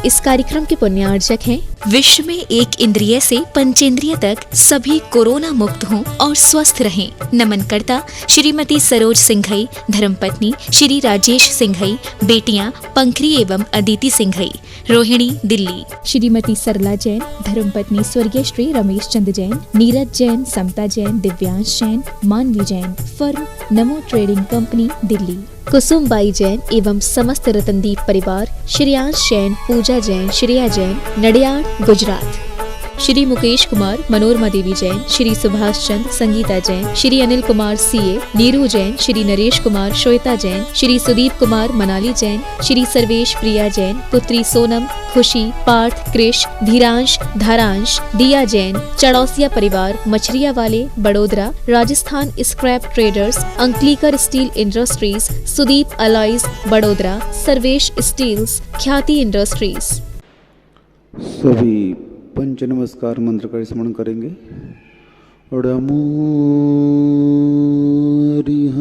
इस कार्यक्रम के पुण्यार्जक हैं। विश्व में एक इंद्रिय से पंचेंद्रिय तक सभी कोरोना मुक्त हों और स्वस्थ रहें। नमन करता श्रीमती सरोज सिंघई, धर्मपत्नी श्री राजेश सिंघई, बेटियां पंखरी एवं अदिति सिंघई, रोहिणी, दिल्ली। श्रीमती सरला जैन, धर्मपत्नी स्वर्गीय श्री रमेश चंद जैन, नीरज जैन, समता जैन, दिव्यांश जैन, मानवी जैन, फर्म नमो ट्रेडिंग कंपनी, दिल्ली। कुसुमबाई जैन एवं समस्त रतनदीप परिवार, श्रेयांश जैन, पूजा जैन, श्रेया जैन, नडियाड, गुजरात। श्री मुकेश कुमार, मनोरमा देवी जैन, श्री सुभाष चंद, संगीता जैन, श्री अनिल कुमार सीए, नीरू जैन, श्री नरेश कुमार, श्वेता जैन, श्री सुदीप कुमार, मनाली जैन, श्री सर्वेश प्रिया जैन, पुत्री सोनम, खुशी, पार्थ, कृष, धीरांश, धारांश, दिया जैन, चड़ौसिया परिवार, मछरिया वाले, Vadodara, Rajasthan scrap traders, Ankalikar steel industries, Sudeep alloys, Vadodara, Sarvesh steels, Khyati industries. सभी पंच नमस्कार मंत्र का स्मरण करेंगे। णमो अरिहंताणं,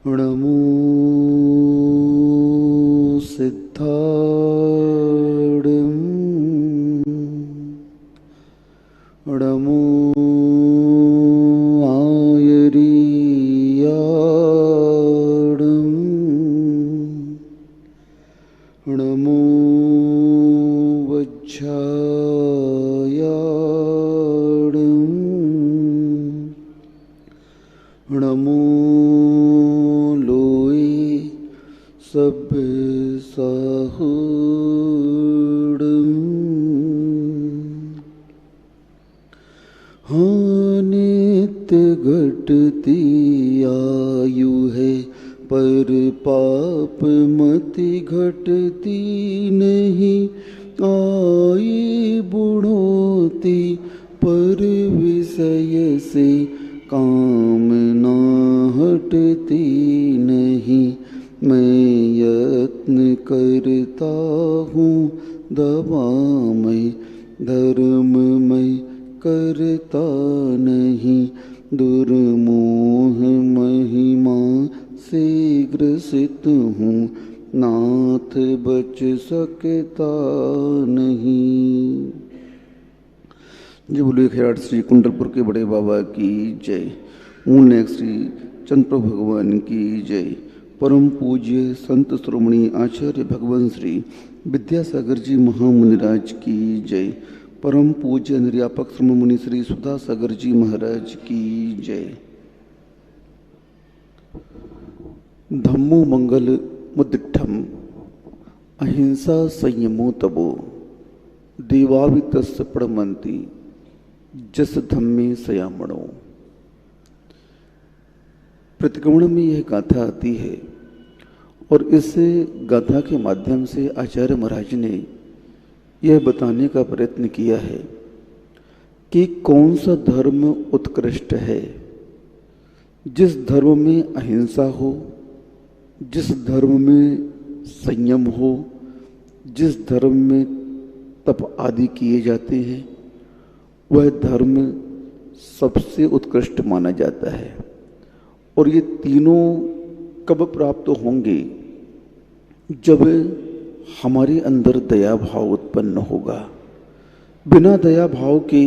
णमो सिद्धाणं, णमो णमो वज्रायाणं, णमो लोये सभ्यसाहुडं। हाँ नित्य घटती आयु है, पर पाप मति घटती नहीं। आई बुढ़ोती पर विषय से कामना हटती नहीं। मैं यत्न करता हूँ दवा में, धर्म में करता नहीं। दुर्मोह महिमा से ग्रसित हूँ, नाथ बच सकता नहीं। जय बोलिए खैराट श्री कुंडलपुर के बड़े बाबा की जय। मूलनायक श्री चंद्रप्रभु भगवान की जय। परम पूज्य संत श्रोमणी आचार्य भगवान श्री विद्यासागर जी महामुनिराज की जय। परम पूज्य निर्यापक श्रोमणी श्री सुधा सागर जी महाराज की जय। धम्मो मंगल मुदिठम, अहिंसा संयमो तबो, देवावितस्य प्रणमन्ति जस धम्मे सयामणो। प्रतिक्रमण में यह गाथा आती है और इस गाथा के माध्यम से आचार्य महाराज ने यह बताने का प्रयत्न किया है कि कौन सा धर्म उत्कृष्ट है। जिस धर्म में अहिंसा हो, जिस धर्म में संयम हो, जिस धर्म में तप आदि किए जाते हैं, वह धर्म सबसे उत्कृष्ट माना जाता है। और ये तीनों कब प्राप्त होंगे? जब हमारे अंदर दया भाव उत्पन्न होगा। बिना दया भाव के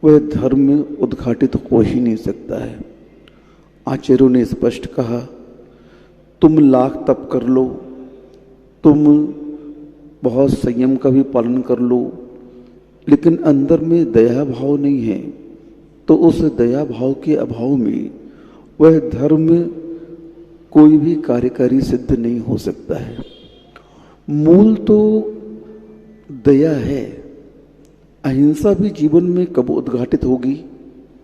वह धर्म उद्घाटित हो ही नहीं सकता है। आचार्यों ने स्पष्ट कहा, तुम लाख तप कर लो, तुम बहुत संयम का भी पालन कर लो, लेकिन अंदर में दया भाव नहीं है, तो उस दया भाव के अभाव में वह धर्म कोई भी कार्यकारी सिद्ध नहीं हो सकता है। मूल तो दया है। अहिंसा भी जीवन में कब उद्घाटित होगी?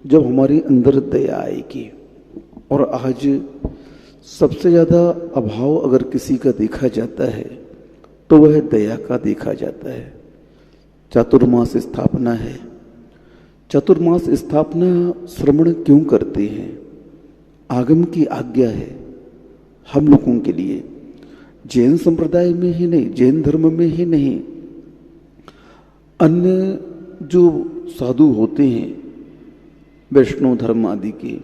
जब हमारे अंदर दया आएगी। और आज सबसे ज़्यादा अभाव अगर किसी का देखा जाता है तो वह दया का देखा जाता है। चातुर्मास स्थापना है। चातुर्मास स्थापना श्रवण क्यों करते हैं? आगम की आज्ञा है हम लोगों के लिए। जैन संप्रदाय में ही नहीं, जैन धर्म में ही नहीं, अन्य जो साधु होते हैं वैष्णव धर्म आदि के,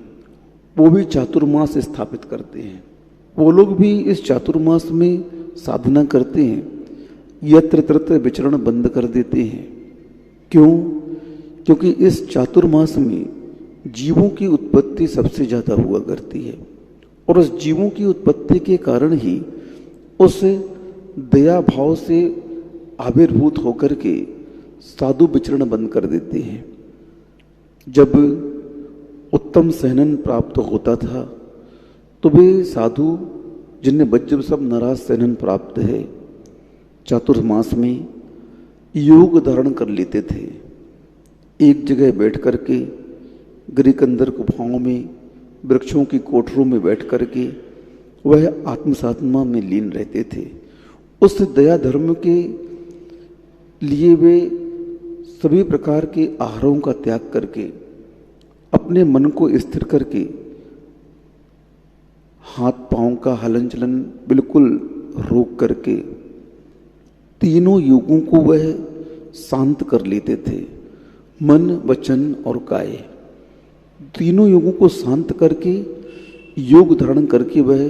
वो भी चातुर्मास स्थापित करते हैं। वो लोग भी इस चातुर्मास में साधना करते हैं, यत्र तत्र विचरण बंद कर देते हैं। क्यों? क्योंकि इस चातुर्मास में जीवों की उत्पत्ति सबसे ज़्यादा हुआ करती है और उस जीवों की उत्पत्ति के कारण ही उस दया भाव से आविर्भूत होकर के साधु विचरण बंद कर देते हैं। जब उत्तम सहनन प्राप्त होता था तो वे साधु जिन्हें बच्चे सब नाराज सहनन प्राप्त है, चातुर्मास में योग धारण कर लेते थे। एक जगह बैठ कर के गिरिकंदर गुफाओं में, वृक्षों की कोठरों में बैठ कर के वह आत्मसाधना में लीन रहते थे। उस दया धर्म के लिए वे सभी प्रकार के आहारों का त्याग करके अपने मन को स्थिर करके हाथ पांव का हलन चलन बिल्कुल रोक करके तीनों योगों को वह शांत कर लेते थे। मन, वचन और काय, तीनों योगों को शांत करके योग धारण करके वह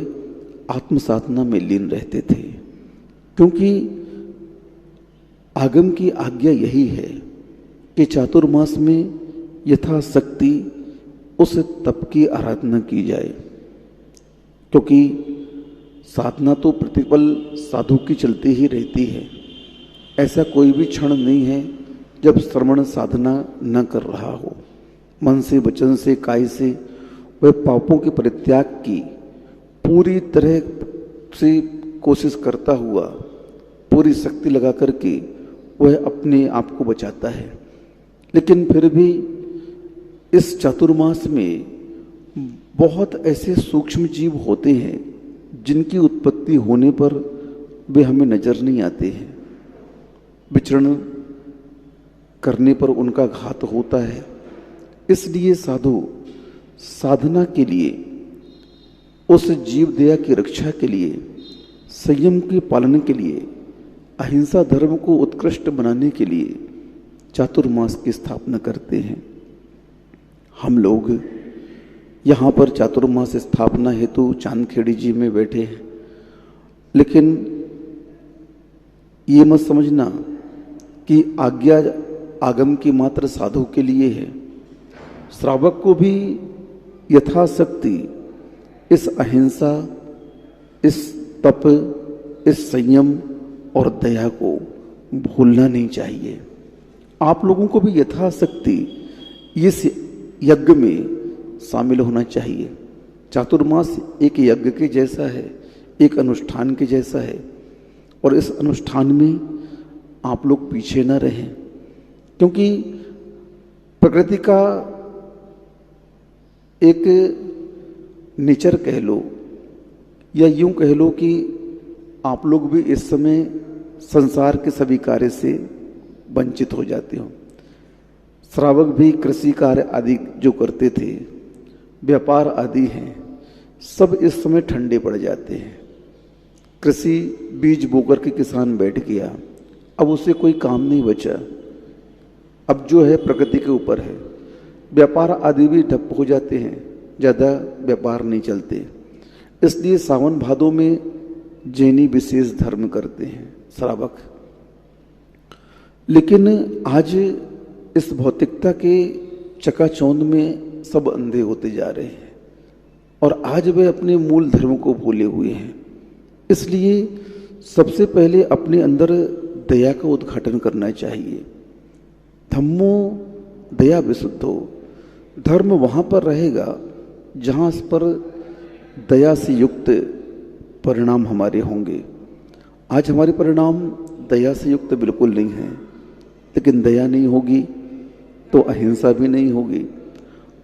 आत्म साधना में लीन रहते थे। क्योंकि आगम की आज्ञा यही है कि चातुर्मास में यथाशक्ति उस तप की आराधना की जाए। क्योंकि साधना तो प्रतिपल साधु की चलती ही रहती है। ऐसा कोई भी क्षण नहीं है जब श्रवण साधना न कर रहा हो। मन से, वचन से, काय से वह पापों के परित्याग की पूरी तरह से कोशिश करता हुआ पूरी शक्ति लगा करके वह अपने आप को बचाता है। लेकिन फिर भी इस चातुर्मास में बहुत ऐसे सूक्ष्म जीव होते हैं जिनकी उत्पत्ति होने पर वे हमें नजर नहीं आते हैं। विचरण करने पर उनका घात होता है। इसलिए साधु साधना के लिए, उस जीव दया की रक्षा के लिए, संयम के पालन के लिए, अहिंसा धर्म को उत्कृष्ट बनाने के लिए चातुर्मास की स्थापना करते हैं। हम लोग यहाँ पर चातुर्मास स्थापना हेतु चांदखेड़ी जी में बैठे हैं, लेकिन ये मत समझना कि आज्ञा आगम की मात्र साधु के लिए है। श्रावक को भी यथाशक्ति इस अहिंसा, इस तप, इस संयम और दया को भूलना नहीं चाहिए। आप लोगों को भी यथाशक्ति इस यज्ञ में शामिल होना चाहिए। चातुर्मास एक यज्ञ के जैसा है, एक अनुष्ठान के जैसा है, और इस अनुष्ठान में आप लोग पीछे न रहें। क्योंकि प्रकृति का एक नेचर कह लो या यूं कह लो कि आप लोग भी इस समय संसार के सभी कार्य से वंचित हो जाते हो। श्रावक भी कृषि कार्य आदि जो करते थे, व्यापार आदि हैं, सब इस समय ठंडे पड़ जाते हैं। कृषि बीज बोकर के किसान बैठ गया, अब उसे कोई काम नहीं बचा, अब जो है प्रकृति के ऊपर है। व्यापार आदि भी ठप हो जाते हैं, ज़्यादा व्यापार नहीं चलते। इसलिए सावन भादों में जैनी विशेष धर्म करते हैं श्रावक। लेकिन आज इस भौतिकता के चकाचौंध में सब अंधे होते जा रहे हैं और आज वे अपने मूल धर्म को भूले हुए हैं। इसलिए सबसे पहले अपने अंदर दया का उद्घाटन करना चाहिए। धम्मो दया विशुद्धो, धर्म वहाँ पर रहेगा जहाँ इस पर दया से युक्त परिणाम हमारे होंगे। आज हमारे परिणाम दया से युक्त बिल्कुल नहीं हैं। लेकिन दया नहीं होगी तो अहिंसा भी नहीं होगी,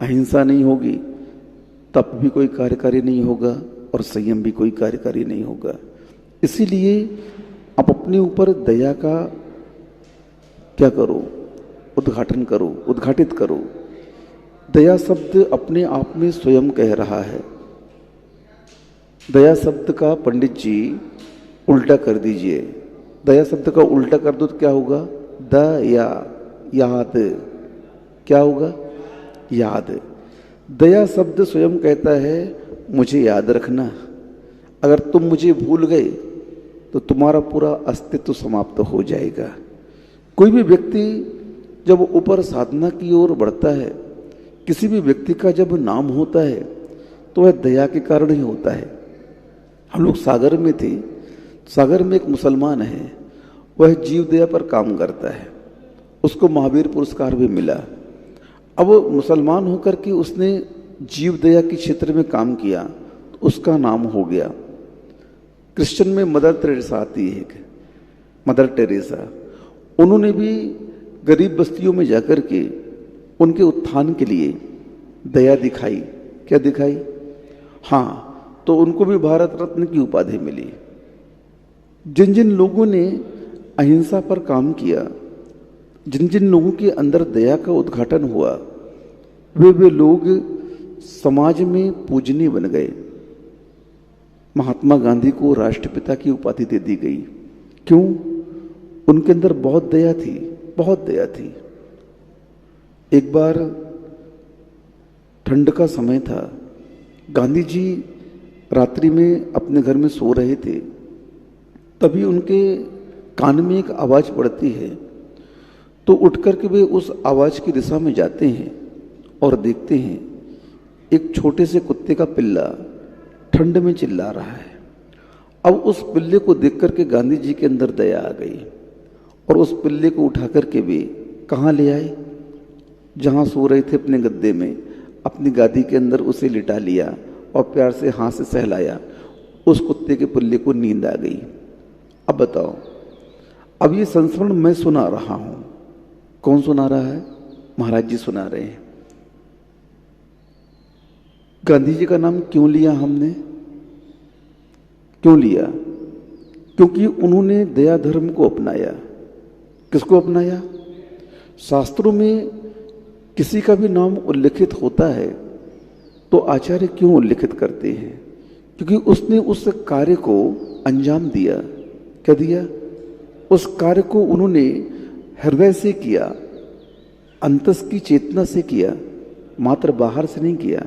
अहिंसा नहीं होगी तप भी कोई कार्यकारी नहीं होगा और संयम भी कोई कार्यकारी नहीं होगा। इसीलिए आप अपने ऊपर दया का क्या करो, उद्घाटन करो, उद्घाटित करो। दया शब्द अपने आप में स्वयं कह रहा है। दया शब्द का पंडित जी उल्टा कर दीजिए। दया शब्द का उल्टा कर दो तो क्या होगा? दया, याद। क्या होगा? याद। दया शब्द स्वयं कहता है मुझे याद रखना, अगर तुम मुझे भूल गए तो तुम्हारा पूरा अस्तित्व समाप्त हो जाएगा। कोई भी व्यक्ति जब ऊपर साधना की ओर बढ़ता है, किसी भी व्यक्ति का जब नाम होता है तो वह दया के कारण ही होता है। हम लोग सागर में थे, सागर में एक मुसलमान है, वह जीव दया पर काम करता है, उसको महावीर पुरस्कार भी मिला। अब वो मुसलमान होकर के उसने जीव दया के क्षेत्र में काम किया तो उसका नाम हो गया। क्रिश्चियन में मदर टेरेसा आती है, मदर टेरेसा, उन्होंने भी गरीब बस्तियों में जाकर के उनके उत्थान के लिए दया दिखाई। क्या दिखाई? हाँ, तो उनको भी भारत रत्न की उपाधि मिली। जिन जिन लोगों ने अहिंसा पर काम किया, जिन जिन लोगों के अंदर दया का उद्घाटन हुआ, वे लोग समाज में पूजनीय बन गए। महात्मा गांधी को राष्ट्रपिता की उपाधि दे दी गई। क्यों? उनके अंदर बहुत दया थी, बहुत दया थी। एक बार ठंड का समय था, गांधी जी रात्रि में अपने घर में सो रहे थे, तभी उनके कान में एक आवाज़ पड़ती है। तो उठ करके वे उस आवाज़ की दिशा में जाते हैं और देखते हैं एक छोटे से कुत्ते का पिल्ला ठंड में चिल्ला रहा है। अब उस पिल्ले को देख करके गांधी जी के अंदर दया आ गई और उस पिल्ले को उठा करके वे कहाँ ले आए? जहाँ सो रहे थे अपने गद्दे में, अपनी गादी के अंदर उसे लिटा लिया और प्यार से हाथ से सहलाया। उस कुत्ते के पिल्ले को नींद आ गई। अब बताओ, अब ये संस्मरण मैं सुना रहा हूं, कौन सुना रहा है? महाराज जी सुना रहे हैं। गांधी जी का नाम क्यों लिया हमने? क्यों लिया? क्योंकि उन्होंने दया धर्म को अपनाया। किसको अपनाया? शास्त्रों में किसी का भी नाम उल्लिखित होता है तो आचार्य क्यों उल्लिखित करते हैं? क्योंकि उसने उस कार्य को अंजाम दिया। क्या दिया? उस कार्य को उन्होंने हृदय से किया, अंतस की चेतना से किया, मात्र बाहर से नहीं किया।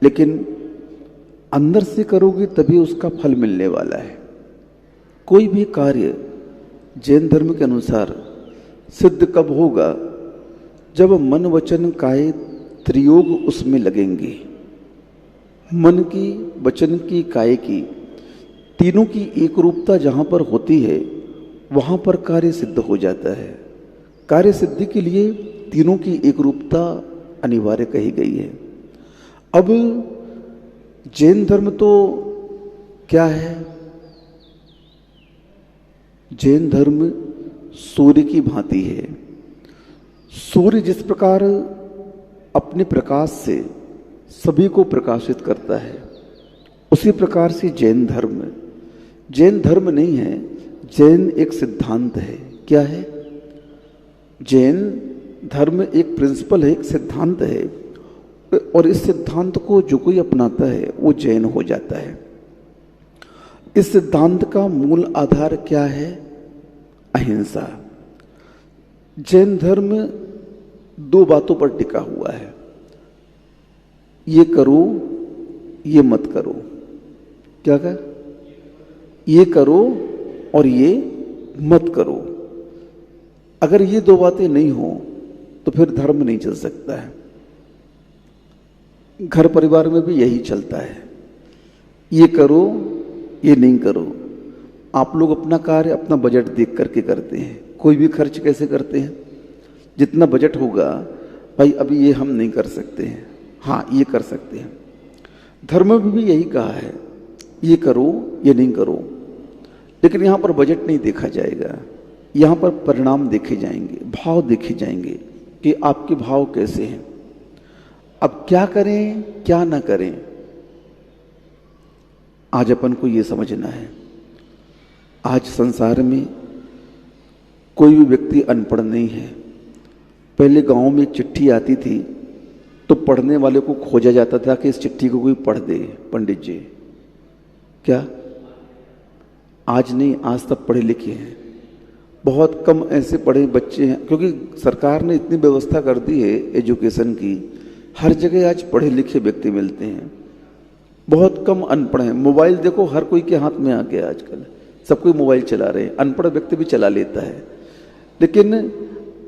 लेकिन अंदर से करोगे तभी उसका फल मिलने वाला है। कोई भी कार्य जैन धर्म के अनुसार सिद्ध कब होगा? जब मन वचन काया त्रियोग उसमें लगेंगे। मन की, वचन की, काया की, तीनों की एक रूपता जहाँ पर होती है वहाँ पर कार्य सिद्ध हो जाता है। कार्य सिद्धि के लिए तीनों की एक रूपता अनिवार्य कही गई है। अब जैन धर्म तो क्या है? जैन धर्म सूर्य की भांति है। सूर्य जिस प्रकार अपने प्रकाश से सभी को प्रकाशित करता है, उसी प्रकार से जैन धर्म नहीं है, जैन एक सिद्धांत है। क्या है? जैन धर्म एक प्रिंसिपल है, एक सिद्धांत है, और इस सिद्धांत को जो कोई अपनाता है वो जैन हो जाता है। इस सिद्धांत का मूल आधार क्या है? अहिंसा। जैन धर्म दो बातों पर टिका हुआ है, ये करो, ये मत करो। क्या कहा? ये करो और ये मत करो। अगर ये दो बातें नहीं हो तो फिर धर्म नहीं चल सकता है। घर परिवार में भी यही चलता है, ये करो, ये नहीं करो। आप लोग अपना कार्य अपना बजट देख करके करते हैं। कोई भी खर्च कैसे करते हैं? जितना बजट होगा, भाई अभी ये हम नहीं कर सकते हैं, हाँ ये कर सकते हैं। धर्म में भी यही कहा है, ये करो, ये नहीं करो। लेकिन यहाँ पर बजट नहीं देखा जाएगा, यहाँ पर परिणाम देखे जाएंगे, भाव देखे जाएंगे कि आपके भाव कैसे हैं। अब क्या करें क्या ना करें, आज अपन को ये समझना है। आज संसार में कोई भी व्यक्ति अनपढ़ नहीं है। पहले गांव में एक चिट्ठी आती थी तो पढ़ने वाले को खोजा जाता था कि इस चिट्ठी को कोई पढ़ दे पंडित जी। क्या? आज नहीं, आज सब पढ़े लिखे हैं। बहुत कम ऐसे पढ़े बच्चे हैं, क्योंकि सरकार ने इतनी व्यवस्था कर दी है एजुकेशन की हर जगह आज पढ़े लिखे व्यक्ति मिलते हैं, बहुत कम अनपढ़ हैं। मोबाइल देखो हर कोई के हाथ में आ गया आजकल, सब कोई मोबाइल चला रहे हैं, अनपढ़ व्यक्ति भी चला लेता है। लेकिन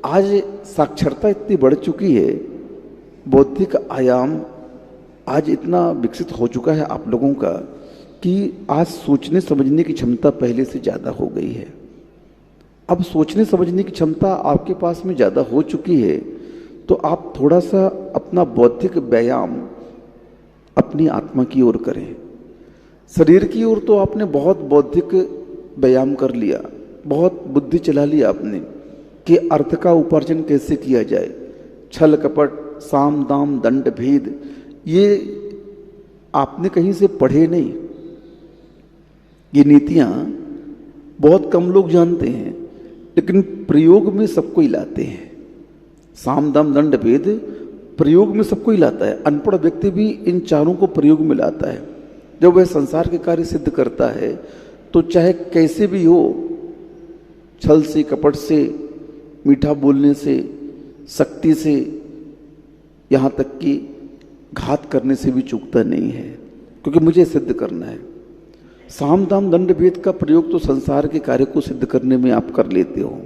आज साक्षरता इतनी बढ़ चुकी है, बौद्धिक आयाम आज इतना विकसित हो चुका है आप लोगों का कि आज सोचने समझने की क्षमता पहले से ज़्यादा हो गई है। अब सोचने समझने की क्षमता आपके पास में ज़्यादा हो चुकी है, तो आप थोड़ा सा अपना बौद्धिक व्यायाम अपनी आत्मा की ओर करें। शरीर की ओर तो आपने बहुत बौद्धिक व्यायाम कर लिया, बहुत बुद्धि चला लिया आपने कि अर्थ का उपार्जन कैसे किया जाए, छल कपट साम दाम दंड भेद, ये आपने कहीं से पढ़े नहीं। ये नीतियाँ बहुत कम लोग जानते हैं, लेकिन प्रयोग में सबको ही लाते हैं। साम दाम दंड भेद प्रयोग में सबको ही लाता है। अनपढ़ व्यक्ति भी इन चारों को प्रयोग में लाता है। जब वह संसार के कार्य सिद्ध करता है तो चाहे कैसे भी हो, छल से कपट से, मीठा बोलने से, शक्ति से, यहाँ तक कि घात करने से भी चूकता नहीं है, क्योंकि मुझे सिद्ध करना है। साम दाम दंड भेद का प्रयोग तो संसार के कार्य को सिद्ध करने में आप कर लेते हो।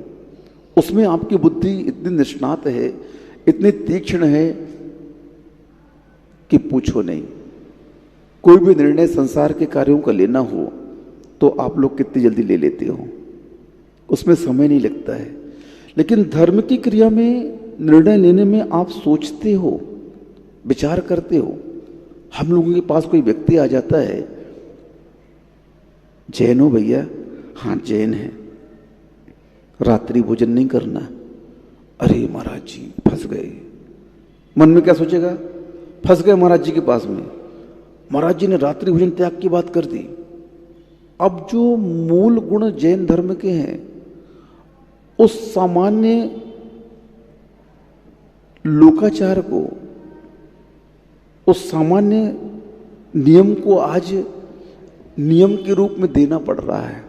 उसमें आपकी बुद्धि इतनी निष्णात है, इतनी तीक्ष्ण है कि पूछो नहीं। कोई भी निर्णय संसार के कार्यों का लेना हो तो आप लोग कितनी जल्दी ले लेते हो, उसमें समय नहीं लगता है। लेकिन धर्म की क्रिया में निर्णय लेने में आप सोचते हो, विचार करते हो। हम लोगों के पास कोई व्यक्ति आ जाता है, जैन हो भैया? हाँ जैन है। रात्रि भोजन नहीं करना। अरे महाराज जी फंस गए। मन में क्या सोचेगा? फंस गए महाराज जी के पास में, महाराज जी ने रात्रि भोजन त्याग की बात कर दी। अब जो मूल गुण जैन धर्म के हैं, उस सामान्य लोकाचार को, उस सामान्य नियम को आज नियम के रूप में देना पड़ रहा है।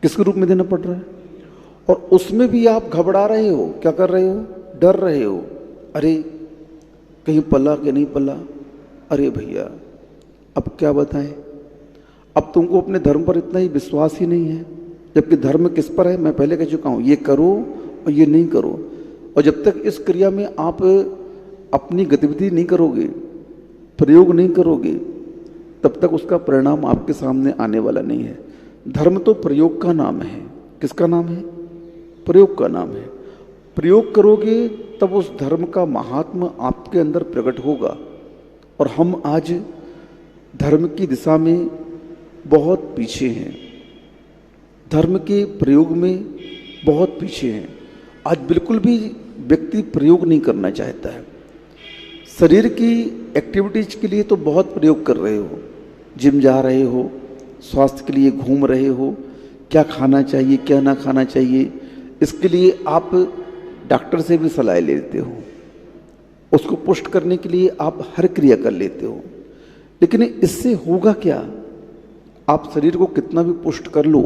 किसके रूप में देना पड़ रहा है? और उसमें भी आप घबरा रहे हो। क्या कर रहे हो? डर रहे हो। अरे कहीं पला कि नहीं पला। अरे भैया अब क्या बताएं, अब तुमको अपने धर्म पर इतना ही विश्वास ही नहीं है, जबकि धर्म किस पर है? मैं पहले कह चुका हूं, ये करो और ये नहीं करो। और जब तक इस क्रिया में आप अपनी गतिविधि नहीं करोगे, प्रयोग नहीं करोगे, तब तक उसका परिणाम आपके सामने आने वाला नहीं है। धर्म तो प्रयोग का नाम है। किसका नाम है? प्रयोग का नाम है। प्रयोग करोगे तब उस धर्म का महात्म आपके अंदर प्रकट होगा। और हम आज धर्म की दिशा में बहुत पीछे हैं, धर्म के प्रयोग में बहुत पीछे हैं। आज बिल्कुल भी व्यक्ति प्रयोग नहीं करना चाहता है। शरीर की एक्टिविटीज के लिए तो बहुत प्रयोग कर रहे हो, जिम जा रहे हो, स्वास्थ्य के लिए घूम रहे हो, क्या खाना चाहिए क्या ना खाना चाहिए, इसके लिए आप डॉक्टर से भी सलाह लेते हो। उसको पुष्ट करने के लिए आप हर क्रिया कर लेते हो। लेकिन इससे होगा क्या? आप शरीर को कितना भी पुष्ट कर लो,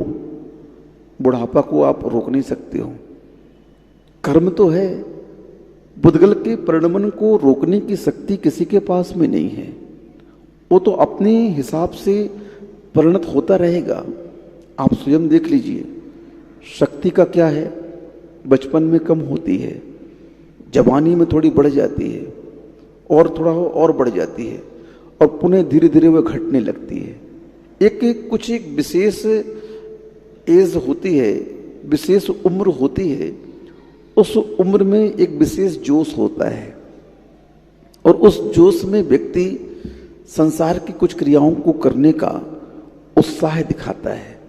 बुढ़ापा को आप रोक नहीं सकते हो। कर्म तो है, बुद्गल के परिणमन को रोकने की शक्ति किसी के पास में नहीं है। वो तो अपने हिसाब से परिणत होता रहेगा। आप स्वयं देख लीजिए, शक्ति का क्या है? बचपन में कम होती है, जवानी में थोड़ी बढ़ जाती है, और थोड़ा और बढ़ जाती है, और पुनः धीरे धीरे वह घटने लगती है। एक विशेष एज होती है, विशेष उम्र होती है। उस उम्र में एक विशेष जोश होता है, और उस जोश में व्यक्ति संसार की कुछ क्रियाओं को करने का उत्साह दिखाता है,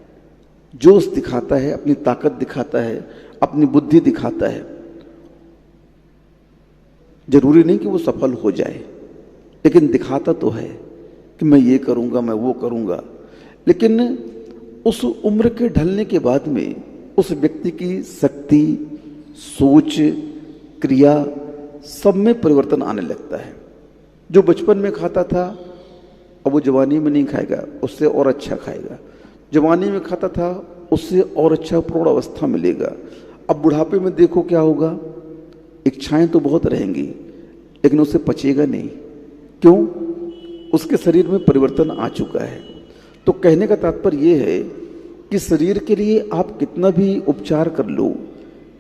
जोश दिखाता है, अपनी ताकत दिखाता है, अपनी बुद्धि दिखाता है। जरूरी नहीं कि वो सफल हो जाए, लेकिन दिखाता तो है कि मैं ये करूंगा, मैं वो करूंगा। लेकिन उस उम्र के ढलने के बाद में उस व्यक्ति की शक्ति, सोच, क्रिया सब में परिवर्तन आने लगता है। जो बचपन में खाता था अब वो जवानी में नहीं खाएगा, उससे और अच्छा खाएगा। जवानी में खाता था उससे और अच्छा प्रौढ़ अवस्था मिलेगा। अब बुढ़ापे में देखो क्या होगा। इच्छाएं तो बहुत रहेंगी, लेकिन उसे पचेगा नहीं। क्यों? उसके शरीर में परिवर्तन आ चुका है। तो कहने का तात्पर्य यह है कि शरीर के लिए आप कितना भी उपचार कर लो,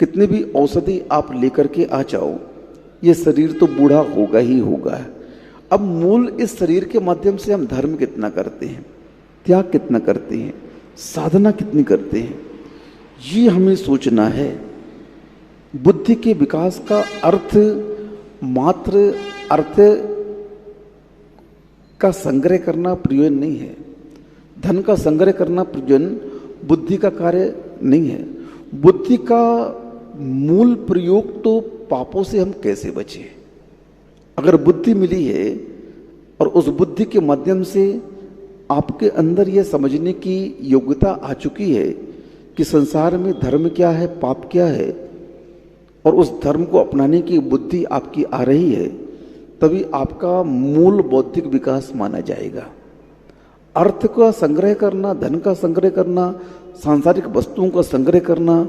कितनी भी औषधि आप लेकर के आ जाओ, ये शरीर तो बूढ़ा होगा ही होगा। अब मूल इस शरीर के माध्यम से हम धर्म कितना करते हैं, त्याग कितना करते हैं, साधना कितनी करते हैं, ये हमें सोचना है। बुद्धि के विकास का अर्थ मात्र अर्थ का संग्रह करना प्रयोजन नहीं है। धन का संग्रह करना प्रयोजन बुद्धि का कार्य नहीं है। बुद्धि का मूल प्रयोग तो पापों से हम कैसे बचें। अगर बुद्धि मिली है और उस बुद्धि के माध्यम से आपके अंदर यह समझने की योग्यता आ चुकी है कि संसार में धर्म क्या है, पाप क्या है, और उस धर्म को अपनाने की बुद्धि आपकी आ रही है, तभी आपका मूल बौद्धिक विकास माना जाएगा। अर्थ का संग्रह करना, धन का संग्रह करना, सांसारिक वस्तुओं का संग्रह करना,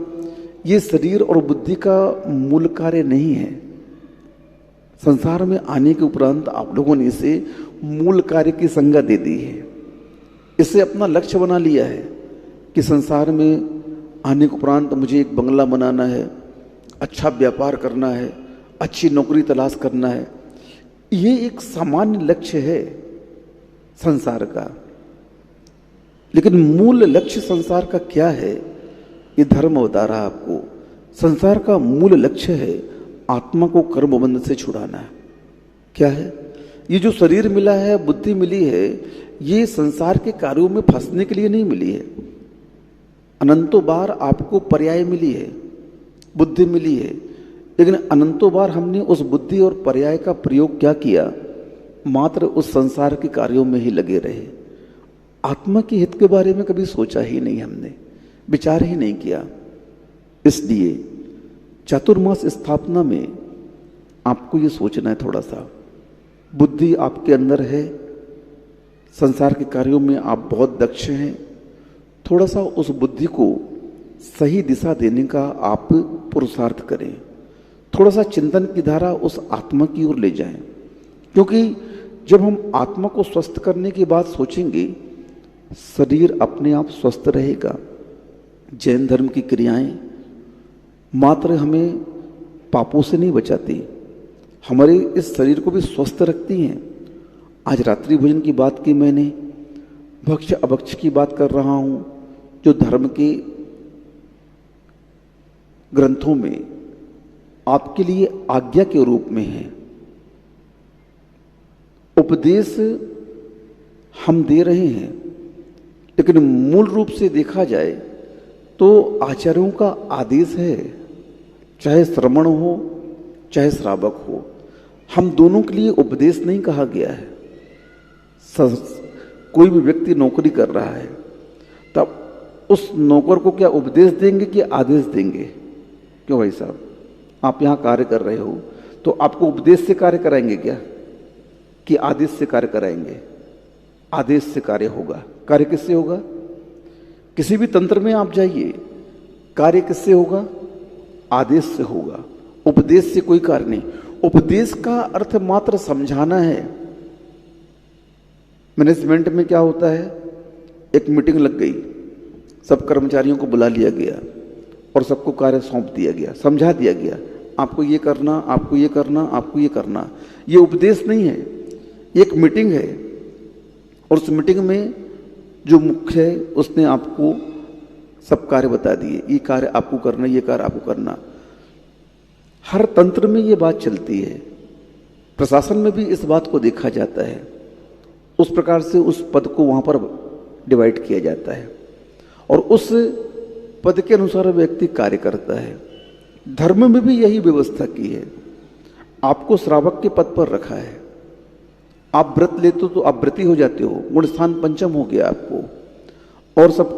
ये शरीर और बुद्धि का मूल कार्य नहीं है। संसार में आने के उपरांत आप लोगों ने इसे मूल कार्य की संज्ञा दे दी है। इसे अपना लक्ष्य बना लिया है कि संसार में आने के उपरांत मुझे एक बंगला बनाना है, अच्छा व्यापार करना है, अच्छी नौकरी तलाश करना है। ये एक सामान्य लक्ष्य है संसार का, लेकिन मूल लक्ष्य संसार का क्या है, ये धर्म बता रहा आपको। संसार का मूल लक्ष्य है आत्मा को कर्म बंध से छुड़ाना। क्या है? ये जो शरीर मिला है, बुद्धि मिली है, ये संसार के कार्यों में फंसने के लिए नहीं मिली है। अनंतों बार आपको पर्याय मिली है, बुद्धि मिली है, लेकिन अनंतों बार हमने उस बुद्धि और पर्याय का प्रयोग क्या किया? मात्र उस संसार के कार्यों में ही लगे रहे। आत्मा के हित के बारे में कभी सोचा ही नहीं, हमने विचार ही नहीं किया। इसलिए चातुर्मास स्थापना में आपको ये सोचना है थोड़ा सा। बुद्धि आपके अंदर है, संसार के कार्यों में आप बहुत दक्ष हैं। थोड़ा सा उस बुद्धि को सही दिशा देने का आप पुरुषार्थ करें। थोड़ा सा चिंतन की धारा उस आत्मा की ओर ले जाएं, क्योंकि जब हम आत्मा को स्वस्थ करने की बात सोचेंगे, शरीर अपने आप स्वस्थ रहेगा। जैन धर्म की क्रियाएं मात्र हमें पापों से नहीं बचाती, हमारे इस शरीर को भी स्वस्थ रखती हैं। आज रात्रि भोजन की बात की मैंने, भक्ष्य अभक्ष्य की बात कर रहा हूं, जो धर्म के ग्रंथों में आपके लिए आज्ञा के रूप में है। उपदेश हम दे रहे हैं, लेकिन मूल रूप से देखा जाए तो आचार्यों का आदेश है, चाहे श्रमण हो चाहे श्रावक हो। हम दोनों के लिए उपदेश नहीं कहा गया है। कोई भी व्यक्ति नौकरी कर रहा है, तब उस नौकर को क्या उपदेश देंगे कि आदेश देंगे? क्यों भाई साहब, आप यहाँ कार्य कर रहे हो तो आपको उपदेश से कार्य कराएंगे क्या, कि आदेश से कार्य कराएंगे? आदेश से कार्य होगा। कार्य किससे होगा? किसी भी तंत्र में आप जाइए, कार्य किससे होगा? आदेश से होगा। उपदेश से कोई कार्य नहीं। उपदेश का अर्थ मात्र समझाना है। मैनेजमेंट में क्या होता है? एक मीटिंग लग गई, सब कर्मचारियों को बुला लिया गया और सबको कार्य सौंप दिया गया, समझा दिया गया, आपको ये करना, आपको ये करना, आपको ये करना। ये उपदेश नहीं है, एक मीटिंग है, और उस मीटिंग में जो मुख्य है उसने आपको सब कार्य बता दिए, ये कार्य आपको करना, ये कार्य आपको करना। हर तंत्र में ये बात चलती है, प्रशासन में भी इस बात को देखा जाता है। उस प्रकार से उस पद को वहां पर डिवाइड किया जाता है और उस पद के अनुसार व्यक्ति कार्य करता है। धर्म में भी यही व्यवस्था की है। आपको श्रावक के पद पर रखा है, आप व्रत लेते हो तो आप व्रती हो जाते हो, गुण स्थान पंचम हो गया आपको, और सब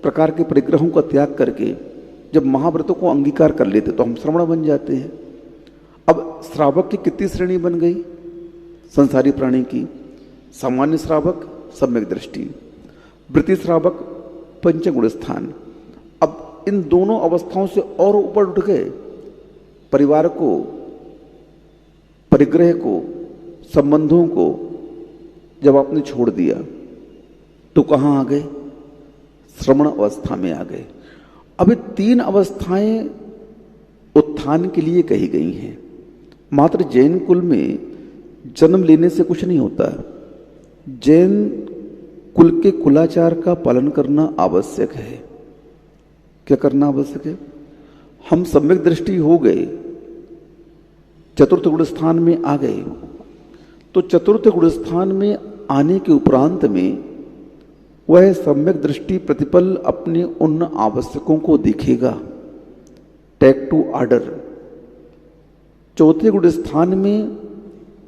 प्रकार के परिग्रहों का त्याग करके जब महाव्रतों को अंगीकार कर लेते तो हम श्रवण बन जाते हैं। अब श्रावक की कितनी श्रेणी बन गई संसारी प्राणी की? सामान्य श्रावक सम्यक दृष्टि, वृत्ति श्रावक पंचगुण स्थान। अब इन दोनों अवस्थाओं से और ऊपर उठ गए, परिवार को परिग्रह को, संबंधों को जब आपने छोड़ दिया तो कहाँ आ गए? श्रवण अवस्था में आ गए। अब ये 3 अवस्थाएं उत्थान के लिए कही गई हैं। मात्र जैन कुल में जन्म लेने से कुछ नहीं होता। जैन कुल के कुलाचार का पालन करना आवश्यक है। क्या करना आवश्यक है? हम सम्यक दृष्टि हो गए, चतुर्थ गुण स्थान में आ गए, तो चतुर्थ गुण स्थान में आने के उपरांत में वह सम्यक दृष्टि प्रतिपल अपने उन आवश्यकों को दिखेगा। Take to order. चौथे गुण स्थान में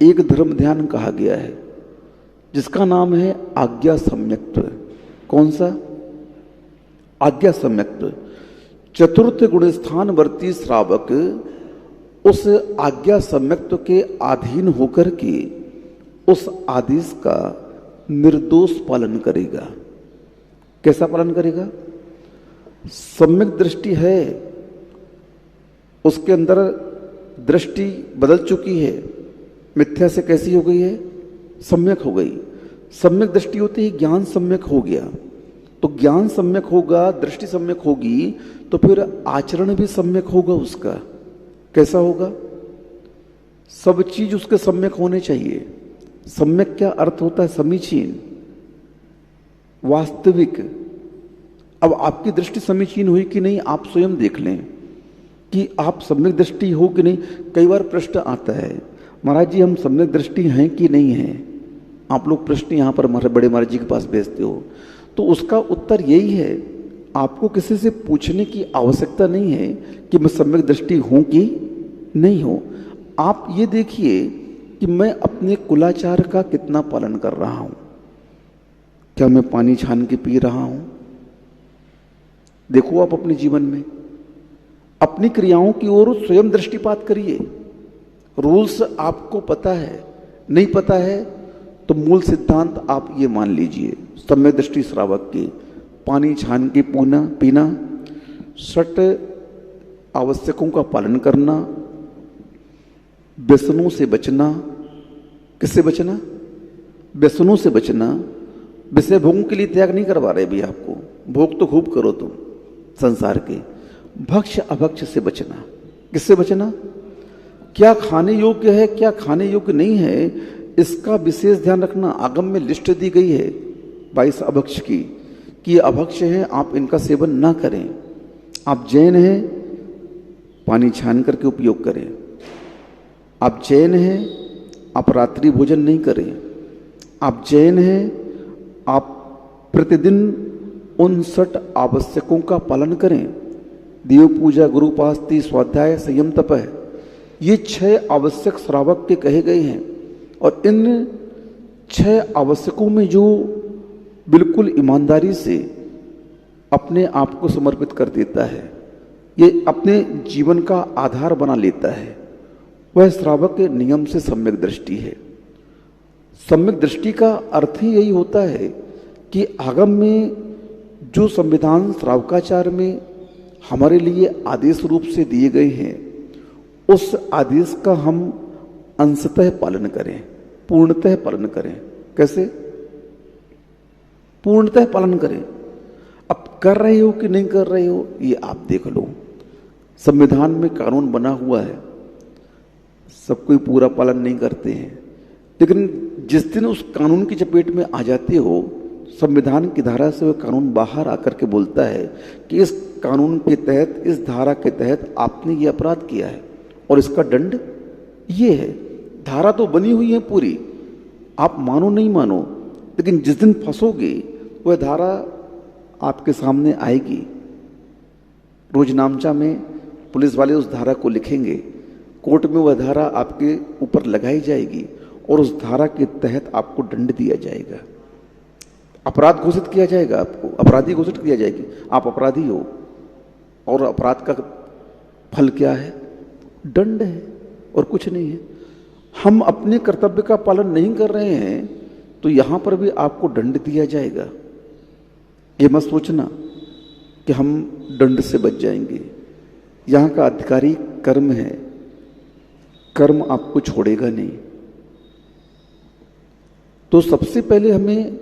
एक धर्म ध्यान कहा गया है जिसका नाम है आज्ञा सम्यक्त्व। कौन सा? आज्ञा सम्यक्त्व। चतुर्थ गुण स्थान वर्ती श्रावक उस आज्ञा सम्यक्त्व के अधीन होकर के उस आदेश का निर्दोष पालन करेगा। कैसा पालन करेगा? सम्यक दृष्टि है, उसके अंदर दृष्टि बदल चुकी है। मिथ्या से कैसी हो गई है? सम्यक हो गई। सम्यक दृष्टि होती है, ज्ञान सम्यक हो गया। तो ज्ञान सम्यक होगा, दृष्टि सम्यक होगी, तो फिर आचरण भी सम्यक होगा उसका। कैसा होगा? सब चीज उसके सम्यक होने चाहिए। सम्यक क्या अर्थ होता है? समीचीन, वास्तविक। अब आपकी दृष्टि समीचीन हुई कि नहीं, आप स्वयं देख लें कि आप सम्यक दृष्टि हो कि नहीं। कई बार प्रश्न आता है, महाराज जी हम सम्यक दृष्टि हैं कि नहीं हैं? आप लोग प्रश्न यहाँ पर बड़े महाराज जी के पास भेजते हो। तो उसका उत्तर यही है, आपको किसी से पूछने की आवश्यकता नहीं है कि मैं सम्यक दृष्टि हूं कि नहीं हूं। आप ये देखिए कि मैं अपने कुलाचार का कितना पालन कर रहा हूं। क्या मैं पानी छान के पी रहा हूं? देखो आप अपने जीवन में अपनी क्रियाओं की ओर स्वयं दृष्टिपात करिए। रूल्स आपको पता है, नहीं पता है तो मूल सिद्धांत आप ये मान लीजिए सम्यक दृष्टि श्रावक की। पानी छान के पीना, 6 आवश्यकों का पालन करना, व्यसनों से बचना। किससे बचना? व्यसनों से बचना। विषय भोगों के लिए त्याग नहीं करवा रहे भी आपको, भोग तो खूब करो तुम संसार के। भक्ष अभक्ष से बचना। किससे बचना? क्या खाने योग्य है, क्या खाने योग्य नहीं है, इसका विशेष ध्यान रखना। आगम में लिस्ट दी गई है 22 अभक्ष की कि ये अभक्ष हैं, आप इनका सेवन ना करें। आप जैन हैं, पानी छान करके उपयोग करें। आप जैन हैं, आप रात्रि भोजन नहीं करें। आप जैन हैं, आप प्रतिदिन 59 आवश्यकों का पालन करें। देव पूजा, गुरुपास्ति, स्वाध्याय, संयम, तप। ये 6 आवश्यक श्रावक के कहे गए हैं। और इन 6 आवश्यकों में जो बिल्कुल ईमानदारी से अपने आप को समर्पित कर देता है, ये अपने जीवन का आधार बना लेता है, वह श्रावक के नियम से सम्यक दृष्टि है। सम्यक दृष्टि का अर्थ ही यही होता है कि आगम में जो संविधान श्रावकाचार में हमारे लिए आदेश रूप से दिए गए हैं, उस आदेश का हम अंशतः पालन करें, पूर्णतः पालन करें। कैसे? पूर्णतः पालन करें। अब कर रहे हो कि नहीं कर रहे हो ये आप देख लो। संविधान में कानून बना हुआ है, सब कोई पूरा पालन नहीं करते हैं, लेकिन जिस दिन उस कानून की चपेट में आ जाते हो, संविधान की धारा से वह कानून बाहर आकर के बोलता है कि इस कानून के तहत, इस धारा के तहत आपने ये अपराध किया है और इसका दंड ये है। धारा तो बनी हुई है पूरी, आप मानो नहीं मानो, लेकिन जिस दिन फंसोगे वह धारा आपके सामने आएगी। रोजनामचा में पुलिस वाले उस धारा को लिखेंगे, कोर्ट में वह धारा आपके ऊपर लगाई जाएगी और उस धारा के तहत आपको दंड दिया जाएगा, अपराध घोषित किया जाएगा, आपको अपराधी घोषित किया जाएगी। आप अपराधी हो और अपराध का फल क्या है? दंड है और कुछ नहीं है। हम अपने कर्तव्य का पालन नहीं कर रहे हैं तो यहां पर भी आपको दंड दिया जाएगा। ये मत सोचना कि हम दंड से बच जाएंगे। यहाँ का अधिकारी कर्म है, कर्म आपको छोड़ेगा नहीं। तो सबसे पहले हमें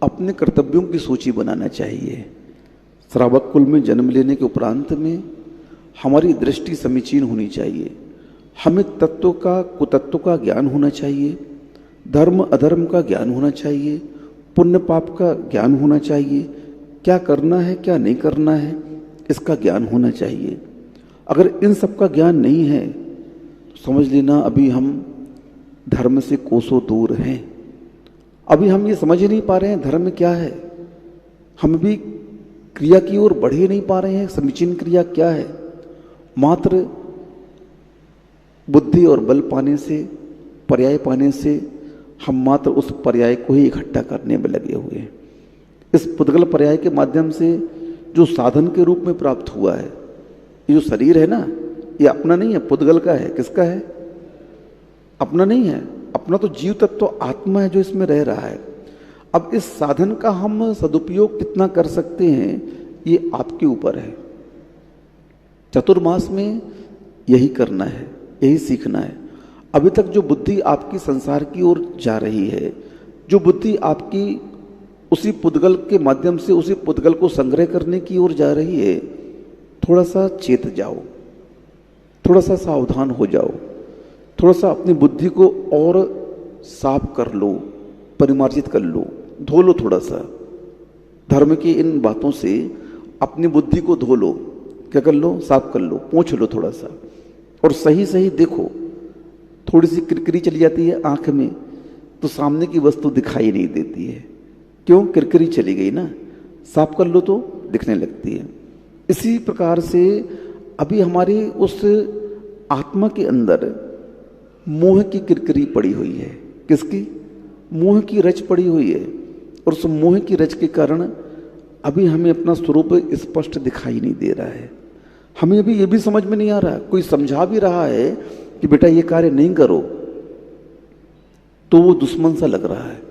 अपने कर्तव्यों की सूची बनाना चाहिए। श्रावक कुल में जन्म लेने के उपरांत में हमारी दृष्टि समीचीन होनी चाहिए। हमें तत्व का कुतत्व का ज्ञान होना चाहिए, धर्म अधर्म का ज्ञान होना चाहिए, पुण्य पाप का ज्ञान होना चाहिए, क्या करना है क्या नहीं करना है इसका ज्ञान होना चाहिए। अगर इन सब का ज्ञान नहीं है तो समझ लेना अभी हम धर्म से कोसों दूर हैं। अभी हम ये समझ ही नहीं पा रहे हैं धर्म क्या है, हम भी क्रिया की ओर बढ़ ही नहीं पा रहे हैं। समीचीन क्रिया क्या है? मात्र बुद्धि और बल पाने से, पर्याय पाने से हम मात्र उस पर्याय को ही इकट्ठा करने में लगे हुए हैं। इस पुद्गल पर्याय के माध्यम से जो साधन के रूप में प्राप्त हुआ है, ये जो शरीर है ना, ये अपना नहीं है, पुद्गल का है। किसका है? अपना नहीं है। अपना तो जीव तत्व आत्मा है जो इसमें रह रहा है। अब इस साधन का हम सदुपयोग कितना कर सकते हैं ये आपके ऊपर है। चतुर्मास में यही करना है, यही सीखना है। अभी तक जो बुद्धि आपकी संसार की ओर जा रही है, जो बुद्धि आपकी उसी पुद्गल के माध्यम से उसी पुद्गल को संग्रह करने की ओर जा रही है, थोड़ा सा चेत जाओ, थोड़ा सा सावधान हो जाओ, थोड़ा सा अपनी बुद्धि को और साफ कर लो, परिमार्जित कर लो, धो लो थोड़ा सा। धर्म की इन बातों से अपनी बुद्धि को धो लो, क्या कर लो? साफ कर लो, पोंछ लो थोड़ा सा, और सही सही देखो। थोड़ी सी किरकिरी चली जाती है आंख में तो सामने की वस्तु दिखाई नहीं देती है। क्यों? किरकिरी चली गई ना। साफ कर लो तो दिखने लगती है। इसी प्रकार से अभी हमारी उस आत्मा के अंदर मोह की किरकिरी पड़ी हुई है। किसकी? मोह की रच पड़ी हुई है। और उस मोह की रच के कारण अभी हमें अपना स्वरूप स्पष्ट दिखाई नहीं दे रहा है। हमें अभी ये भी समझ में नहीं आ रहा, कोई समझा भी रहा है कि बेटा ये कार्य नहीं करो, तो वो दुश्मन सा लग रहा है।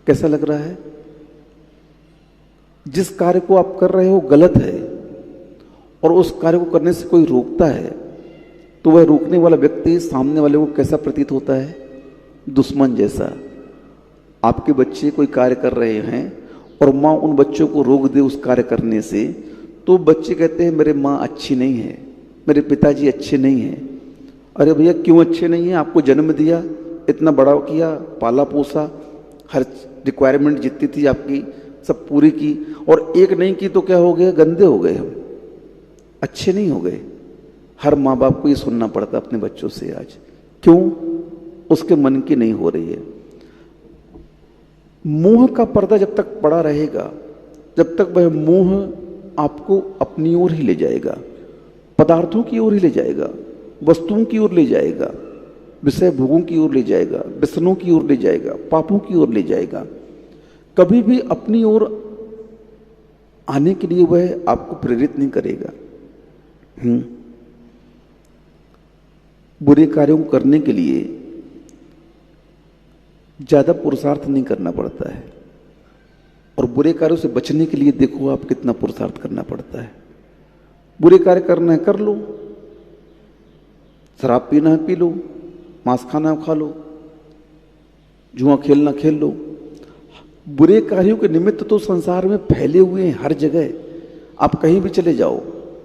कैसा लग रहा है? जिस कार्य को आप कर रहे हो गलत है और उस कार्य को करने से कोई रोकता है तो वह रोकने वाला व्यक्ति सामने वाले को कैसा प्रतीत होता है? दुश्मन जैसा। आपके बच्चे कोई कार्य कर रहे हैं और माँ उन बच्चों को रोक दे उस कार्य करने से, तो बच्चे कहते हैं मेरे माँ अच्छी नहीं है, मेरे पिताजी अच्छे नहीं हैं। अरे भैया क्यों अच्छे नहीं हैं? आपको जन्म दिया, इतना बड़ा किया, पाला पोसा, हर रिक्वायरमेंट जितनी थी आपकी सब पूरी की, और एक नहीं की तो क्या हो गया? गंदे हो गए, हम अच्छे नहीं हो गए। हर माँ बाप को ये सुनना पड़ता अपने बच्चों से आज। क्यों? उसके मन की नहीं हो रही है। मोह का पर्दा जब तक पड़ा रहेगा, जब तक वह मोह आपको अपनी ओर ही ले जाएगा, पदार्थों की ओर ही ले जाएगा, वस्तुओं की ओर ले जाएगा, विषय भोगों की ओर ले जाएगा, व्यसनों की ओर ले जाएगा, पापों की ओर ले जाएगा। कभी भी अपनी ओर आने के लिए वह आपको प्रेरित नहीं करेगा। बुरे कार्यों को करने के लिए ज्यादा पुरुषार्थ नहीं करना पड़ता है, और बुरे कार्यों से बचने के लिए देखो आप कितना पुरुषार्थ करना पड़ता है। बुरे कार्य करना है कर लो, शराब पीना है पी लो, मांस खाना है खा लो, जुआ खेलना खेल लो। बुरे कार्यों के निमित्त तो संसार में फैले हुए हैं हर जगह। आप कहीं भी चले जाओ,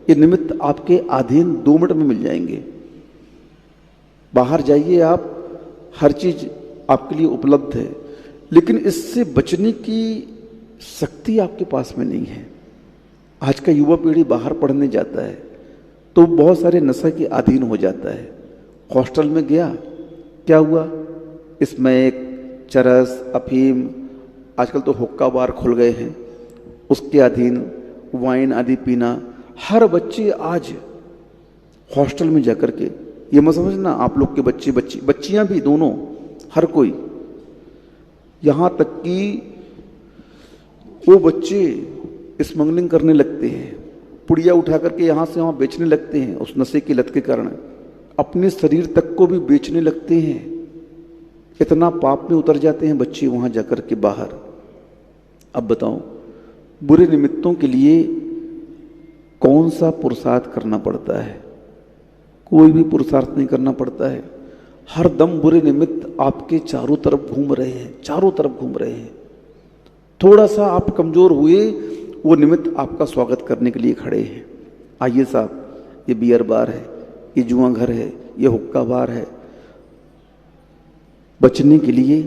ये निमित्त आपके अधीन 2 मिनट में मिल जाएंगे। बाहर जाइए आप, हर चीज आपके लिए उपलब्ध है, लेकिन इससे बचने की शक्ति आपके पास में नहीं है। आज का युवा पीढ़ी बाहर पढ़ने जाता है तो बहुत सारे नशा के अधीन हो जाता है। हॉस्टल में गया, क्या हुआ? इसमें एक चरस, अफीम, आजकल तो हुक्का बार खुल गए हैं, उसके अधीन वाइन आदि पीना। हर बच्चे आज हॉस्टल में जाकर के, ये मत समझना आप लोग के बच्चे बच्चियां भी, दोनों, हर कोई, यहां तक कि वो बच्चे स्मगलिंग करने लगते हैं, पुड़िया उठा करके यहां से वहां बेचने लगते हैं उस नशे की लत के कारण। अपने शरीर तक को भी बेचने लगते हैं। इतना पाप में उतर जाते हैं बच्चे वहां जाकर के बाहर। अब बताओ, बुरे निमित्तों के लिए कौन सा पुरुषार्थ करना पड़ता है? कोई भी पुरुषार्थ नहीं करना पड़ता है। हर दम बुरे निमित्त आपके चारों तरफ घूम रहे हैं, चारों तरफ घूम रहे हैं। थोड़ा सा आप कमजोर हुए, वो निमित्त आपका स्वागत करने के लिए खड़े हैं। आइए साहब, ये बियर बार है, ये जुआ घर है, ये हुक्का बार है। बचने के लिए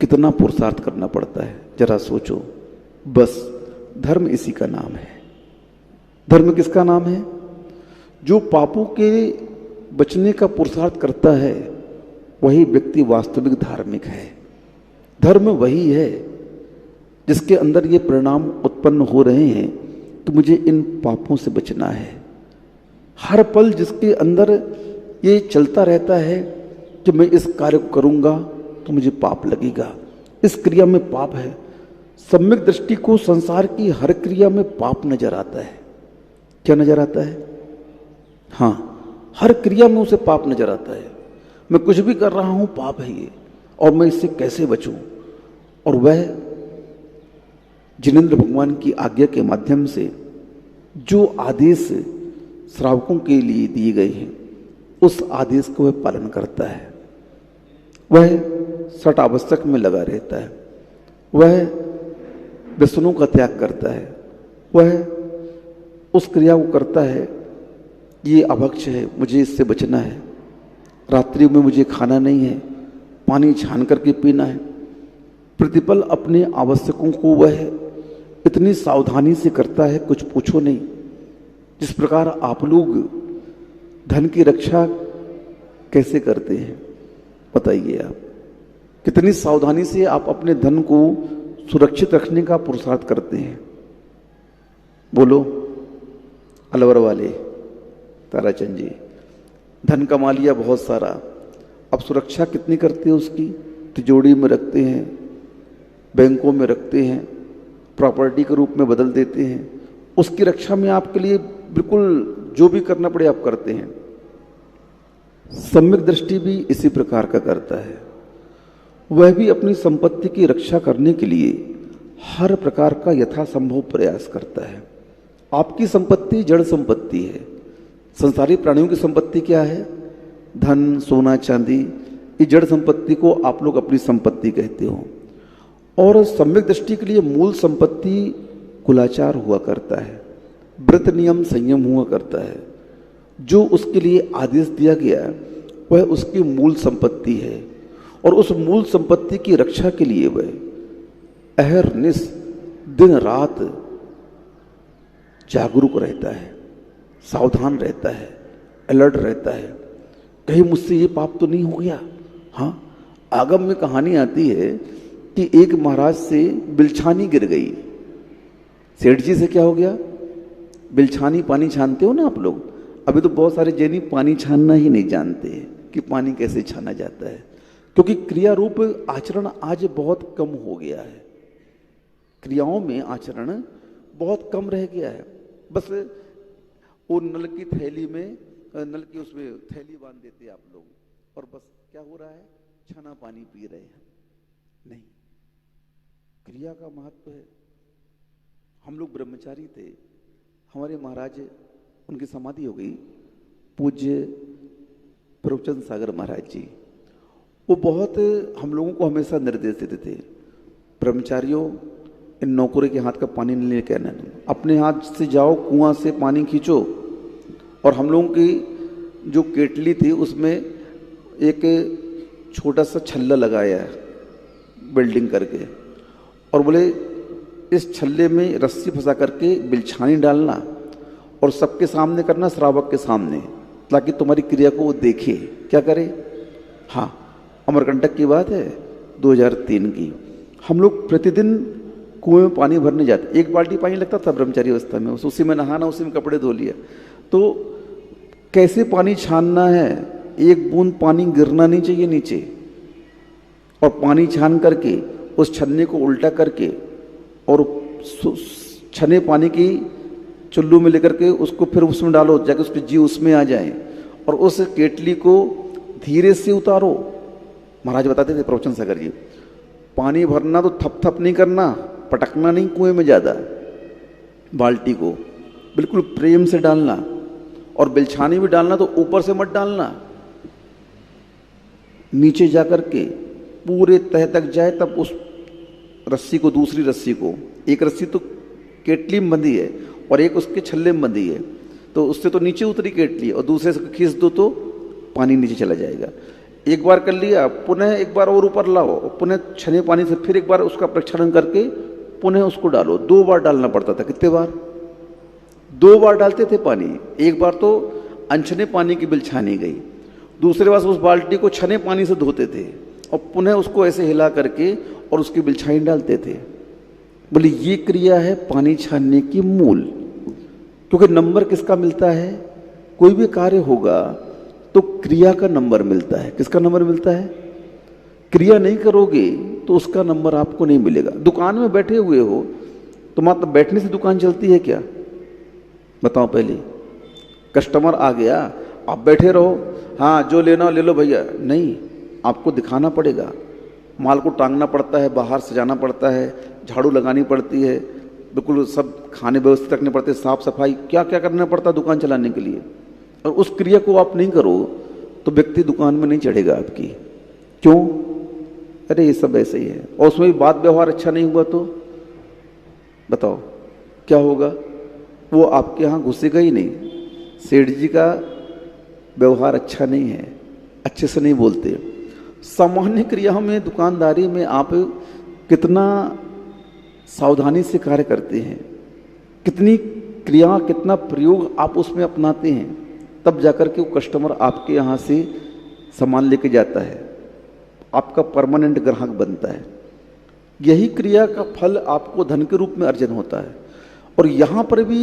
कितना पुरुषार्थ करना पड़ता है, जरा सोचो। बस धर्म इसी का नाम है। धर्म किसका नाम है? जो पापों के बचने का पुरुषार्थ करता है, वही व्यक्ति वास्तविक धार्मिक है। धर्म वही है जिसके अंदर ये परिणाम उत्पन्न हो रहे हैं कि मुझे इन पापों से बचना है। हर पल जिसके अंदर ये चलता रहता है कि मैं इस कार्य को करूंगा तो मुझे पाप लगेगा, इस क्रिया में पाप है। सम्यक दृष्टि को संसार की हर क्रिया में पाप नजर आता है। क्या नजर आता है? हाँ, हर क्रिया में उसे पाप नजर आता है। मैं कुछ भी कर रहा हूं, पाप है ये, और मैं इससे कैसे बचूं? और वह जिनेंद्र भगवान की आज्ञा के माध्यम से जो आदेश श्रावकों के लिए दिए गए हैं, उस आदेश को वह पालन करता है। वह सठ आवश्यक में लगा रहता है, वह व्यसनों का त्याग करता है, वह उस क्रिया को करता है, ये अभक्ष है, मुझे इससे बचना है, रात्रि में मुझे खाना नहीं है, पानी छान करके पीना है। प्रतिपल अपने आवश्यकों को वह इतनी सावधानी से करता है, कुछ पूछो नहीं। जिस प्रकार आप लोग धन की रक्षा कैसे करते हैं, बताइए आप। कितनी सावधानी से आप अपने धन को सुरक्षित रखने का पुरुषार्थ करते हैं। बोलो अलवर वाले ताराचंद जी, धन कमा लिया बहुत सारा, अब सुरक्षा कितनी करते हैं उसकी? तिजोरी में रखते हैं, बैंकों में रखते हैं, प्रॉपर्टी के रूप में बदल देते हैं। उसकी रक्षा में आपके लिए बिल्कुल जो भी करना पड़े आप करते हैं। सम्यक दृष्टि भी इसी प्रकार का करता है। वह भी अपनी संपत्ति की रक्षा करने के लिए हर प्रकार का यथासंभव प्रयास करता है। आपकी संपत्ति जड़ संपत्ति है। संसारी प्राणियों की संपत्ति क्या है? धन, सोना, चांदी। ये जड़ संपत्ति को आप लोग अपनी संपत्ति कहते हो। और सम्यक दृष्टि के लिए मूल संपत्ति कुलाचार हुआ करता है, व्रत नियम संयम हुआ करता है। जो उसके लिए आदेश दिया गया वह उसकी मूल संपत्ति है, और उस मूल संपत्ति की रक्षा के लिए वह अहरनिश दिन रात जागरूक रहता है, सावधान रहता है, अलर्ट रहता है। कहीं मुझसे ये पाप तो नहीं हो गया। हाँ, आगम में कहानी आती है कि एक महाराज से बिलछानी गिर गई। सेठ जी से क्या हो गया? बिलछानी, पानी छानते हो ना आप लोग। अभी तो बहुत सारे जैनी पानी छानना ही नहीं जानते कि पानी कैसे छाना जाता है, क्योंकि क्रिया रूप आचरण आज बहुत कम हो गया है। क्रियाओं में आचरण बहुत कम रह गया है। बस वो नल की थैली में, नल की उसमें थैली बांध देते आप लोग, और बस क्या हो रहा है? छाना पानी पी रहे हैं। नहीं, क्रिया का महत्व है। हम लोग ब्रह्मचारी थे, हमारे महाराज, उनकी समाधि हो गई, पूज्य प्रभुचंद सागर महाराज जी। वो बहुत हम लोगों को हमेशा निर्देश देते थे, ब्रह्मचारियों, इन नौकरों के हाथ का पानी नहीं लेके आना, अपने हाथ से जाओ, कुआं से पानी खींचो। और हम लोगों की जो केटली थी उसमें एक छोटा सा छल्ला लगाया है बिल्डिंग करके, और बोले इस छल्ले में रस्सी फंसा करके बिलछानी डालना और सबके सामने करना, श्रावक के सामने, ताकि तुम्हारी क्रिया को वो देखे। क्या करे? हाँ, अमरकंटक की बात है 2003 की। हम लोग प्रतिदिन कुएं में पानी भरने जाते, 1 बाल्टी पानी लगता था ब्रह्मचारी अवस्था में, उसी में नहाना, उसी में कपड़े धो लिया। तो कैसे पानी छानना है? 1 बूंद पानी गिरना नहीं चाहिए नीचे, और पानी छान करके उस छन्ने को उल्टा करके और छने पानी की चुल्लू में लेकर के उसको फिर उसमें डालो, जाके उसके जीव उसमें आ जाए, और उस केटली को धीरे से उतारो। महाराज बताते थे प्रवचन सागर जी, पानी भरना तो थप थप नहीं करना, पटकना नहीं कुएं में ज़्यादा, बाल्टी को बिल्कुल प्रेम से डालना, और बिलछानी भी डालना तो ऊपर से मत डालना, नीचे जाकर के पूरे तह तक जाए, तब उस रस्सी को, दूसरी रस्सी को, एक रस्सी तो केटली में बंधी है और एक उसके छल्ले में बंधी है, तो उससे तो नीचे उतरी केटली और दूसरे से खींच दो तो पानी नीचे चला जाएगा। एक बार कर लिया, पुनः एक बार और ऊपर लाओ, पुनः छने पानी से फिर एक बार उसका प्रक्षालन करके पुनः उसको डालो। 2 बार डालना पड़ता था। कितने बार? 2 बार डालते थे पानी। एक बार तो अनछने पानी की बिल छानी गई, दूसरे बार उस बाल्टी को छने पानी से धोते थे और पुनः उसको ऐसे हिला करके और उसकी बिलछाई डालते थे। बोले ये क्रिया है पानी छानने की मूल। क्योंकि नंबर किसका मिलता है? कोई भी कार्य होगा तो क्रिया का नंबर मिलता है। किसका नंबर मिलता है? क्रिया नहीं करोगे तो उसका नंबर आपको नहीं मिलेगा। दुकान में बैठे हुए हो तो मात्र बैठने से दुकान चलती है क्या? बताओ पहले। कस्टमर आ गया, आप बैठे रहो, हाँ जो लेना ले लो भैया, नहीं, आपको दिखाना पड़ेगा, माल को टांगना पड़ता है, बाहर सजाना पड़ता है, झाड़ू लगानी पड़ती है, बिल्कुल सब खाने व्यवस्थित रखने पड़ते हैं, साफ सफाई, क्या क्या करना पड़ता है दुकान चलाने के लिए। और उस क्रिया को आप नहीं करो तो व्यक्ति दुकान में नहीं चढ़ेगा आपकी। क्यों? अरे ये सब ऐसे ही है। और उसमें भी बात व्यवहार अच्छा नहीं हुआ तो बताओ क्या होगा? वो आपके यहाँ घुसेगा ही नहीं। सेठ जी का व्यवहार अच्छा नहीं है, अच्छे से नहीं बोलते। सामान्य क्रियाओं में, दुकानदारी में आप कितना सावधानी से कार्य करते हैं, कितनी क्रिया, कितना प्रयोग आप उसमें अपनाते हैं, तब जाकर के वो कस्टमर आपके यहाँ से सामान लेके जाता है, आपका परमानेंट ग्राहक बनता है। यही क्रिया का फल आपको धन के रूप में अर्जन होता है। और यहाँ पर भी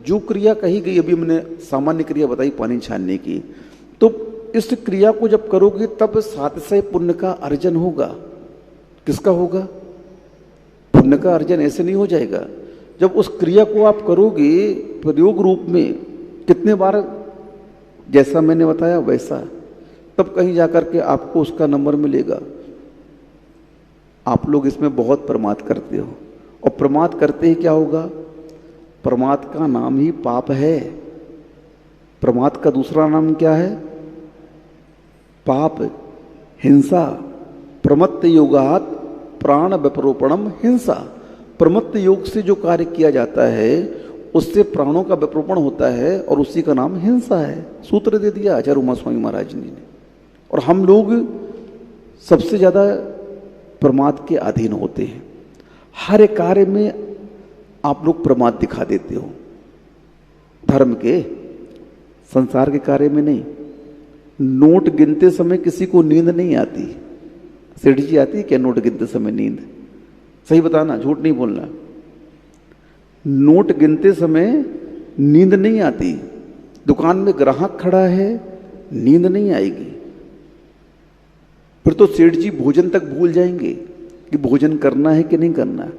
जो क्रिया कही गई, अभी मैंने सामान्य क्रिया बताई पानी छानने की, तो इस क्रिया को जब करोगे तब सातिशय पुण्य का अर्जन होगा। किसका होगा? पुण्य का अर्जन ऐसे नहीं हो जाएगा। जब उस क्रिया को आप करोगे प्रयोग रूप में, कितने बार जैसा मैंने बताया वैसा, तब कहीं जाकर के आपको उसका नंबर मिलेगा। आप लोग इसमें बहुत प्रमाद करते हो, और प्रमाद करते ही क्या होगा? प्रमाद का नाम ही पाप है। प्रमाद का दूसरा नाम क्या है? पाप, हिंसा। प्रमत्त योगात प्राण विपरोपणम हिंसा। प्रमत्त योग से जो कार्य किया जाता है उससे प्राणों का विपरोपण होता है, और उसी का नाम हिंसा है। सूत्र दे दिया आचार्य उमा स्वामी महाराज जी ने। और हम लोग सबसे ज़्यादा प्रमाद के अधीन होते हैं। हर एक कार्य में आप लोग प्रमाद दिखा देते हो, धर्म के, संसार के कार्य में नहीं। नोट गिनते समय किसी को नींद नहीं आती। सेठ जी, आती है क्या नोट गिनते समय नींद? सही बताना, झूठ नहीं बोलना। नोट गिनते समय नींद नहीं आती। दुकान में ग्राहक खड़ा है, नींद नहीं आएगी। फिर तो सेठ जी भोजन तक भूल जाएंगे कि भोजन करना है कि नहीं करना।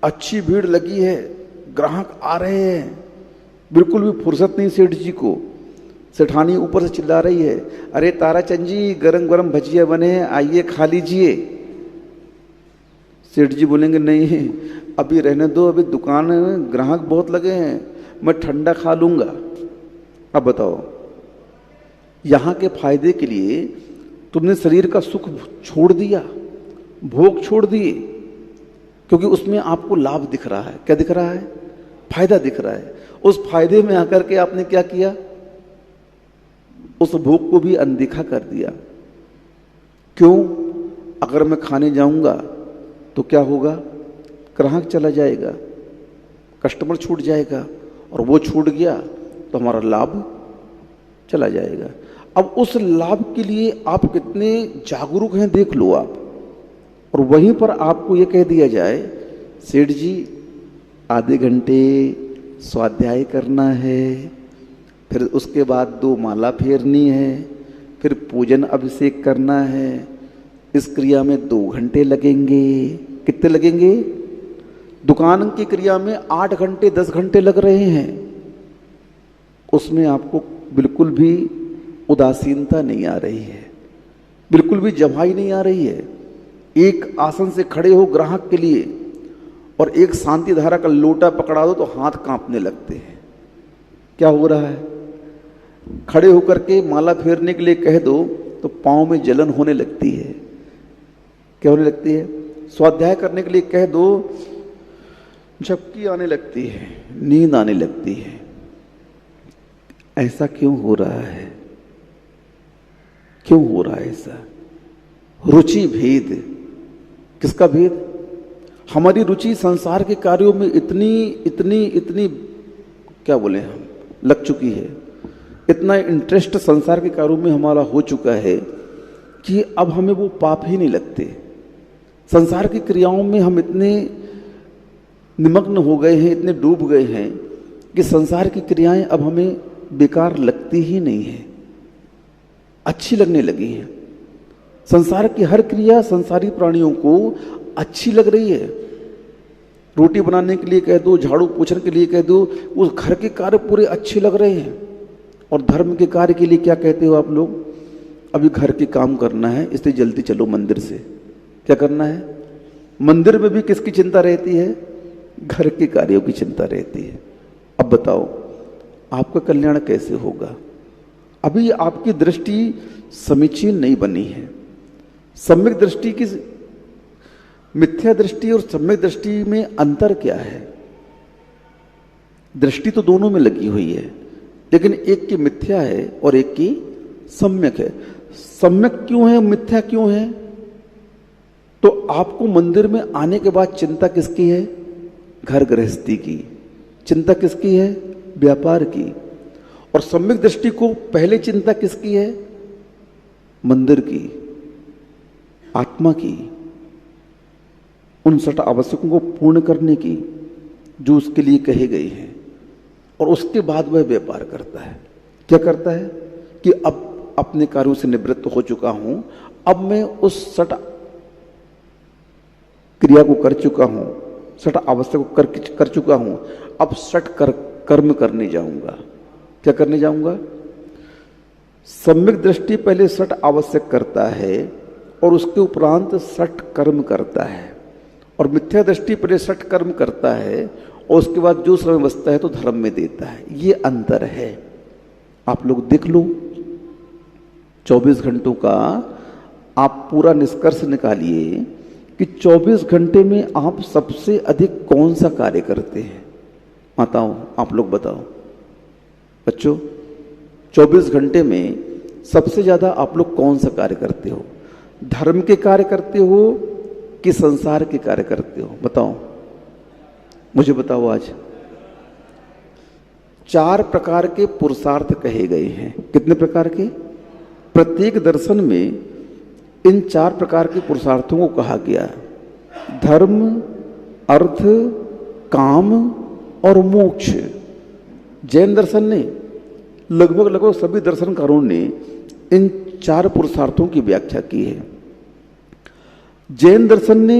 अच्छी भीड़ लगी है, ग्राहक आ रहे हैं, बिल्कुल भी फुर्सत नहीं सेठ जी को। सेठानी ऊपर से चिल्ला रही है, अरे ताराचंद जी गरम गरम भजिया बने हैं, आइए खा लीजिए। सेठ जी बोलेंगे नहीं अभी रहने दो, अभी दुकान में ग्राहक बहुत लगे हैं, मैं ठंडा खा लूँगा। अब बताओ, यहाँ के फायदे के लिए तुमने शरीर का सुख छोड़ दिया, भोग छोड़ दिए, क्योंकि उसमें आपको लाभ दिख रहा है। क्या दिख रहा है? फायदा दिख रहा है। उस फायदे में आकर के आपने क्या किया? उस भोग को भी अनदेखा कर दिया। क्यों? अगर मैं खाने जाऊंगा तो क्या होगा? ग्राहक चला जाएगा, कस्टमर छूट जाएगा, और वो छूट गया तो हमारा लाभ चला जाएगा। अब उस लाभ के लिए आप कितने जागरूक हैं देख लो आप। और वहीं पर आपको ये कह दिया जाए, सेठ जी आधे घंटे स्वाध्याय करना है, फिर उसके बाद 2 माला फेरनी है, फिर पूजन अभिषेक करना है, इस क्रिया में 2 घंटे लगेंगे। कितने लगेंगे? दुकान की क्रिया में 8 घंटे 10 घंटे लग रहे हैं। उसमें आपको बिल्कुल भी उदासीनता नहीं आ रही है, बिल्कुल भी जमाई नहीं आ रही है। एक आसन से खड़े हो ग्राहक के लिए और एक शांति धारा का लोटा पकड़ा दो तो हाथ कांपने लगते हैं। क्या हो रहा है? खड़े होकर के माला फेरने के लिए कह दो तो पाँव में जलन होने लगती है। क्या होने लगती है? स्वाध्याय करने के लिए कह दो, झपकी आने लगती है, नींद आने लगती है। ऐसा क्यों हो रहा है? क्यों हो रहा है ऐसा? रुचि भेद। किसका भेद? हमारी रुचि संसार के कार्यों में इतनी इतनी इतनी क्या बोले हम, लग चुकी है, इतना इंटरेस्ट संसार के कार्यों में हमारा हो चुका है कि अब हमें वो पाप ही नहीं लगते। संसार की क्रियाओं में हम इतने निमग्न हो गए हैं, इतने डूब गए हैं कि संसार की क्रियाएं अब हमें बेकार लगती ही नहीं है, अच्छी लगने लगी हैं। संसार की हर क्रिया संसारी प्राणियों को अच्छी लग रही है। रोटी बनाने के लिए कह दो, झाड़ू पोछने के लिए कह दो, उस घर के कार्य पूरे अच्छे लग रहे हैं। और धर्म के कार्य के लिए क्या कहते हो आप लोग? अभी घर के काम करना है, इसलिए जल्दी चलो मंदिर से। क्या करना है? मंदिर में भी किसकी चिंता रहती है? घर के कार्यों की चिंता रहती है। अब बताओ आपका कल्याण कैसे होगा? अभी आपकी दृष्टि समीचीन नहीं बनी है। सम्यक दृष्टि की, मिथ्या दृष्टि और सम्यक दृष्टि में अंतर क्या है? दृष्टि तो दोनों में लगी हुई है, लेकिन एक की मिथ्या है और एक की सम्यक है। सम्यक क्यों है, मिथ्या क्यों है? तो आपको मंदिर में आने के बाद चिंता किसकी है? घर गृहस्थी की। चिंता किसकी है? व्यापार की। और सम्यक दृष्टि को पहले चिंता किसकी है? मंदिर की, आत्मा की, उन सट आवश्यकों को पूर्ण करने की जो उसके लिए कहे गए हैं। और उसके बाद वह व्यापार करता है। क्या करता है? कि अब अपने कार्यों से निवृत्त हो चुका हूं, अब मैं उस सट क्रिया को कर चुका हूं, सट आवश्यक को कर चुका हूं, अब सट कर्म करने जाऊंगा। क्या करने जाऊंगा? सम्यक दृष्टि पहले सट आवश्यक करता है और उसके उपरांत सट कर्म करता है, और मिथ्या दृष्टि पहले सट कर्म करता है और उसके बाद जो समय बचता है तो धर्म में देता है। ये अंतर है। आप लोग देख लो, 24 घंटों का आप पूरा निष्कर्ष निकालिए कि 24 घंटे में आप सबसे अधिक कौन सा कार्य करते हैं? माताओं आप लोग बताओ। बच्चों 24 घंटे में सबसे ज्यादा आप लोग कौन सा कार्य करते हो? धर्म के कार्य करते हो कि संसार के कार्य करते हो? बताओ, मुझे बताओ। आज 4 प्रकार के पुरुषार्थ कहे गए हैं। कितने प्रकार के? प्रत्येक दर्शन में इन 4 प्रकार के पुरुषार्थों को कहा गया। धर्म, अर्थ, काम और मोक्ष। जैन दर्शन ने, लगभग सभी दर्शनकारों ने इन 4 पुरुषार्थों की व्याख्या की है। जैन दर्शन ने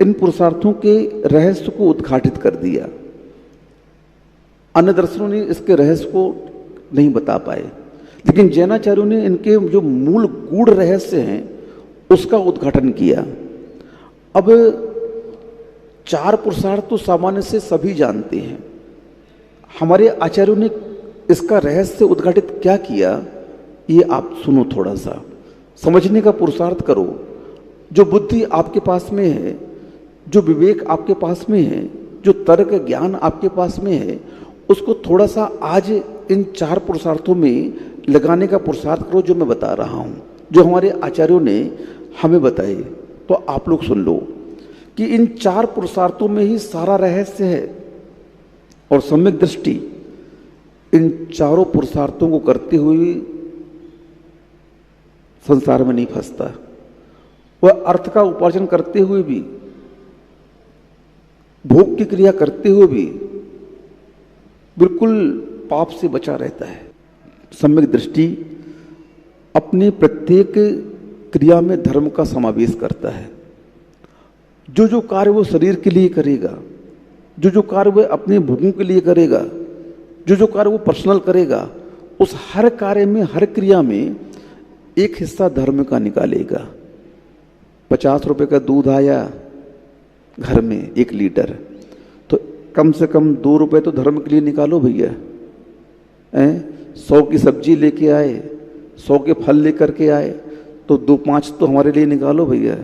इन पुरुषार्थों के रहस्य को उद्घाटित कर दिया। अन्य दर्शनों ने इसके रहस्य को नहीं बता पाए, लेकिन जैनाचार्यों ने इनके जो मूल गूढ़ रहस्य हैं उसका उद्घाटन किया। अब 4 पुरुषार्थ तो सामान्य से सभी जानते हैं। हमारे आचार्यों ने इसका रहस्य उद्घाटित क्या किया, ये आप सुनो, थोड़ा सा समझने का पुरुषार्थ करो। जो बुद्धि आपके पास में है, जो विवेक आपके पास में है, जो तर्क ज्ञान आपके पास में है, उसको थोड़ा सा आज इन 4 पुरुषार्थों में लगाने का पुरुषार्थ करो जो मैं बता रहा हूं, जो हमारे आचार्यों ने हमें बताए। तो आप लोग सुन लो कि इन 4 पुरुषार्थों में ही सारा रहस्य है। और सम्यक दृष्टि इन 4 पुरुषार्थों को करते हुए संसार में नहीं फंसता। वह अर्थ का उपार्जन करते हुए भी, भोग की क्रिया करते हुए भी बिल्कुल पाप से बचा रहता है। सम्यक दृष्टि अपने प्रत्येक क्रिया में धर्म का समावेश करता है। जो जो कार्य वो शरीर के लिए करेगा, जो जो कार्य वह अपने भोगों के लिए करेगा, जो जो कार्य वो पर्सनल करेगा, उस हर कार्य में, हर क्रिया में एक हिस्सा धर्म का निकालेगा। 50 रुपए का दूध आया घर में 1 लीटर, तो कम से कम 2 रुपए तो धर्म के लिए निकालो भैया। 100 की सब्जी लेके आए, 100 के फल लेकर के आए, तो 2-5 तो हमारे लिए निकालो भैया।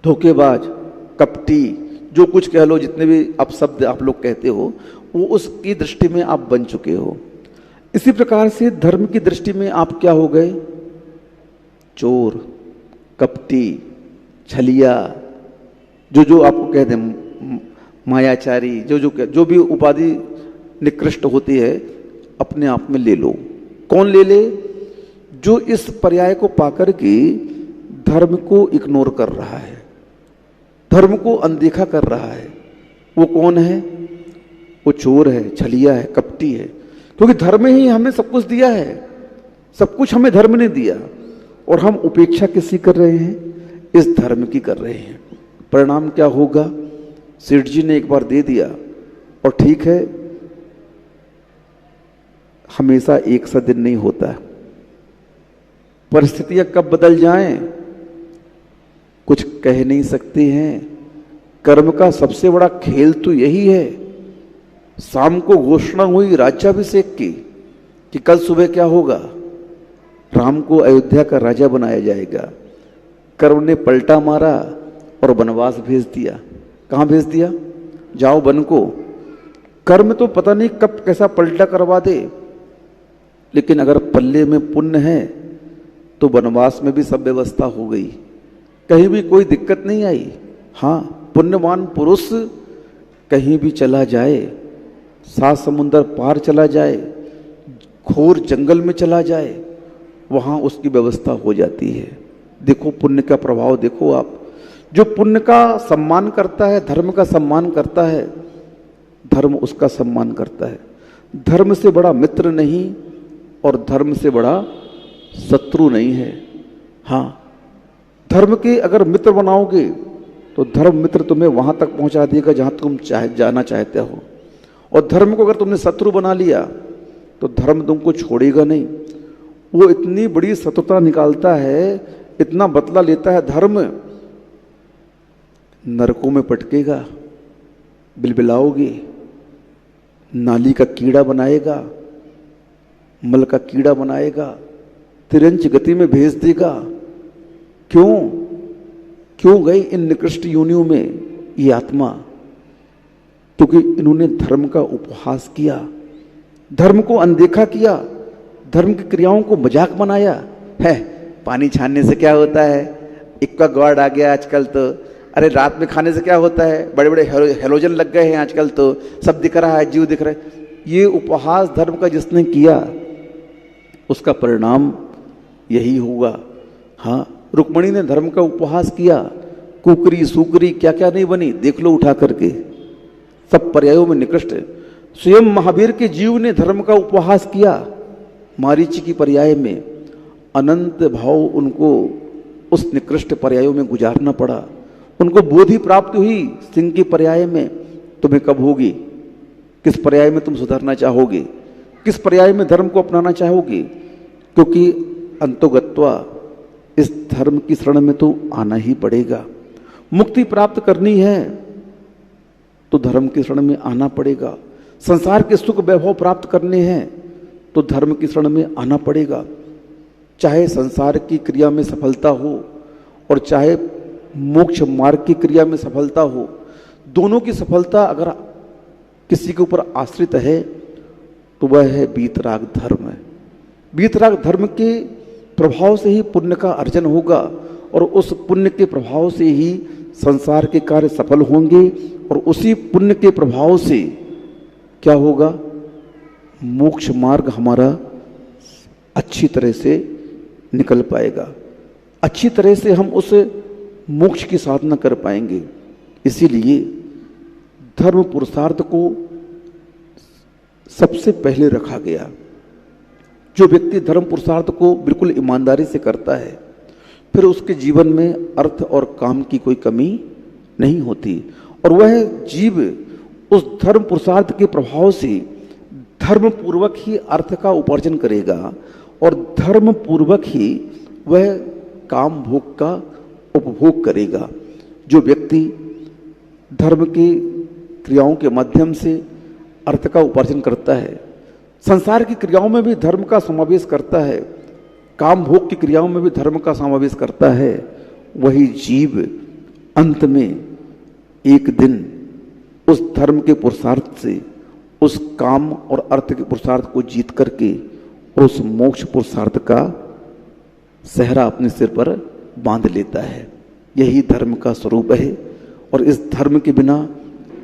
धोखेबाज, कपटी, जो कुछ कह लो, जितने भी आप शब्द आप लोग कहते हो, वो उसकी दृष्टि में आप बन चुके हो। इसी प्रकार से धर्म की दृष्टि में आप क्या हो गए? चोर, कपटी, छलिया, जो आपको कह दें, मायाचारी, जो भी उपाधि निकृष्ट होती है अपने आप में ले लो। कौन ले ले? जो इस पर्याय को पाकर के धर्म को इग्नोर कर रहा है, धर्म को अनदेखा कर रहा है, वो कौन है? वो चोर है, छलिया है, कपटी है। क्योंकि धर्म ही हमें सब कुछ दिया है, सब कुछ हमें धर्म ने दिया, और हम उपेक्षा किसी कर रहे हैं? इस धर्म की कर रहे हैं। परिणाम क्या होगा? सेठ जी ने एक बार दे दिया और ठीक है, हमेशा एक सा दिन नहीं होता। परिस्थितियां कब बदल जाएं कुछ कह नहीं सकते हैं। कर्म का सबसे बड़ा खेल तो यही है। शाम को घोषणा हुई राज्याभिषेक की कि कल सुबह क्या होगा? राम को अयोध्या का राजा बनाया जाएगा। कर्म ने पलटा मारा और वनवास भेज दिया। कहां भेज दिया? जाओ वन को। कर्म तो पता नहीं कब कैसा पलटा करवा दे, लेकिन अगर पल्ले में पुण्य है तो वनवास में भी सब व्यवस्था हो गई, कहीं भी कोई दिक्कत नहीं आई। हाँ, पुण्यवान पुरुष कहीं भी चला जाए, 7 समुंदर पार चला जाए, घोर जंगल में चला जाए, वहां उसकी व्यवस्था हो जाती है। देखो पुण्य का प्रभाव, देखो आप। जो पुण्य का सम्मान करता है, धर्म का सम्मान करता है, धर्म उसका सम्मान करता है। धर्म से बड़ा मित्र नहीं और धर्म से बड़ा शत्रु नहीं है। हाँ, धर्म के अगर मित्र बनाओगे तो धर्म मित्र तुम्हें वहां तक पहुंचा देगा जहां तुम जाना चाहते हो, और धर्म को अगर तुमने शत्रु बना लिया तो धर्म तुमको छोड़ेगा नहीं। वो इतनी बड़ी शत्रुता निकालता है, इतना बदला लेता है धर्म, नरकों में पटकेगा, बिलबिलाओगे, नाली का कीड़ा बनाएगा, मल का कीड़ा बनाएगा, तिरंज गति में भेज देगा। क्यों गए इन निकृष्ट योनियों में ये आत्मा? क्योंकि इन्होंने धर्म का उपहास किया, धर्म को अनदेखा किया, धर्म की क्रियाओं को मजाक बनाया है। पानी छानने से क्या होता है? एक्वा गार्ड आ गया आजकल तो। अरे रात में खाने से क्या होता है? बड़े बड़े हेलोजन लग गए हैं आजकल तो, सब दिख रहा है, जीव दिख रहा है। ये उपहास धर्म का जिसने किया उसका परिणाम यही होगा। हाँ, रुक्मणी ने धर्म का उपहास किया, कुकरी सुकरी क्या क्या नहीं बनी, देख लो उठा करके, सब पर्यायों में निकृष्ट है। स्वयं महावीर के जीव ने धर्म का उपहास किया, मारीची की पर्याय में अनंत भाव उनको उस निकृष्ट पर्यायों में गुजारना पड़ा। उनको बोधि प्राप्त हुई सिंह की पर्याय में। तुम्हें कब होगी? किस पर्याय में तुम सुधरना चाहोगे? किस पर्याय में धर्म को अपनाना चाहोगे? क्योंकि अंतोगत्वा इस धर्म की शरण में तो आना ही पड़ेगा। मुक्ति प्राप्त करनी है तो धर्म की शरण में आना पड़ेगा। संसार के सुख वैभव प्राप्त करने हैं तो धर्म की शरण में आना पड़ेगा। चाहे संसार की क्रिया में सफलता हो और चाहे मोक्ष मार्ग की क्रिया में सफलता हो, दोनों की सफलता अगर किसी के ऊपर आश्रित है तो वह है वीतराग धर्म। वीतराग धर्म के प्रभाव से ही पुण्य का अर्जन होगा, और उस पुण्य के प्रभाव से ही संसार के कार्य सफल होंगे, और उसी पुण्य के प्रभाव से क्या होगा? मोक्ष मार्ग हमारा अच्छी तरह से निकल पाएगा, अच्छी तरह से हम उस मोक्ष की साधना कर पाएंगे। इसीलिए धर्म पुरुषार्थ को सबसे पहले रखा गया। जो व्यक्ति धर्म पुरुषार्थ को बिल्कुल ईमानदारी से करता है, फिर उसके जीवन में अर्थ और काम की कोई कमी नहीं होती, और वह जीव उस धर्म पुरुषार्थ के प्रभाव से धर्म पूर्वक ही अर्थ का उपार्जन करेगा, और धर्म पूर्वक ही वह काम भोग का उपभोग करेगा। जो व्यक्ति धर्म की क्रियाओं के माध्यम से अर्थ का उपार्जन करता है, संसार की क्रियाओं में भी धर्म का समावेश करता है, काम भोग की क्रियाओं में भी धर्म का समावेश करता है, वही जीव अंत में एक दिन उस धर्म के पुरुषार्थ से उस काम और अर्थ के पुरुषार्थ को जीत करके और उस मोक्ष पुरुषार्थ का सहरा अपने सिर पर बांध लेता है। यही धर्म का स्वरूप है और इस धर्म के बिना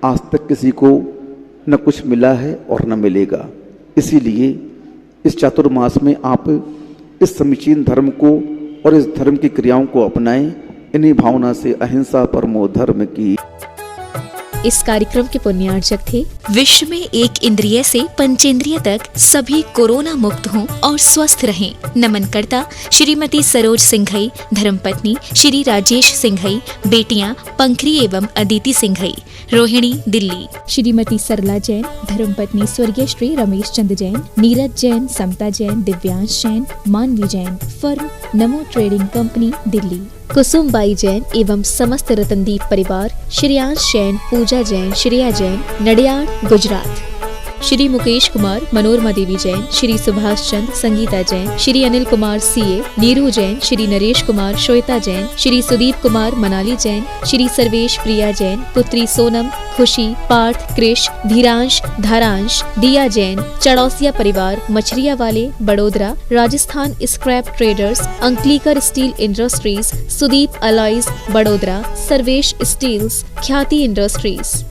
आज तक किसी को न कुछ मिला है और न मिलेगा। इसीलिए इस चातुर्मास में आप इस समीचीन धर्म को और इस धर्म की क्रियाओं को अपनाएं। इन्हीं भावना से अहिंसा परमो धर्म की। इस कार्यक्रम के पुण्यार्चक थे विश्व में एक इंद्रिय से पंचेंद्रिय तक सभी कोरोना मुक्त हों और स्वस्थ रहें। नमन करता श्रीमती सरोज सिंघई, धर्मपत्नी श्री राजेश सिंघई, बेटियां पंखरी एवं अदिति सिंघई, रोहिणी दिल्ली। श्रीमती सरला जैन, धर्मपत्नी स्वर्गीय श्री रमेश चंद्र जैन, नीरज जैन, समता जैन, दिव्यांश जैन, मानवी जैन, फर्म नमो ट्रेडिंग कंपनी दिल्ली। कुसुमबाई जैन एवं समस्त रतनदीप परिवार, श्रेयांश जैन, पूजा जैन, श्रेया जैन, नडियाड गुजरात। श्री मुकेश कुमार, मनोरमा देवी जैन, श्री सुभाष चंद्र, संगीता जैन, श्री अनिल कुमार सीए, नीरू जैन, श्री नरेश कुमार, श्वेता जैन, श्री सुदीप कुमार, मनाली जैन, श्री सर्वेश प्रिया जैन, पुत्री सोनम, खुशी, पार्थ, कृष, धीरांश, धारांश, दिया जैन, चड़ौसिया परिवार, मछरिया वाले, Vadodara, Rajasthan scrap traders, Ankalikar steel industries, Sudeep alloys, Vadodara, Sarvesh steels, Khyati industries.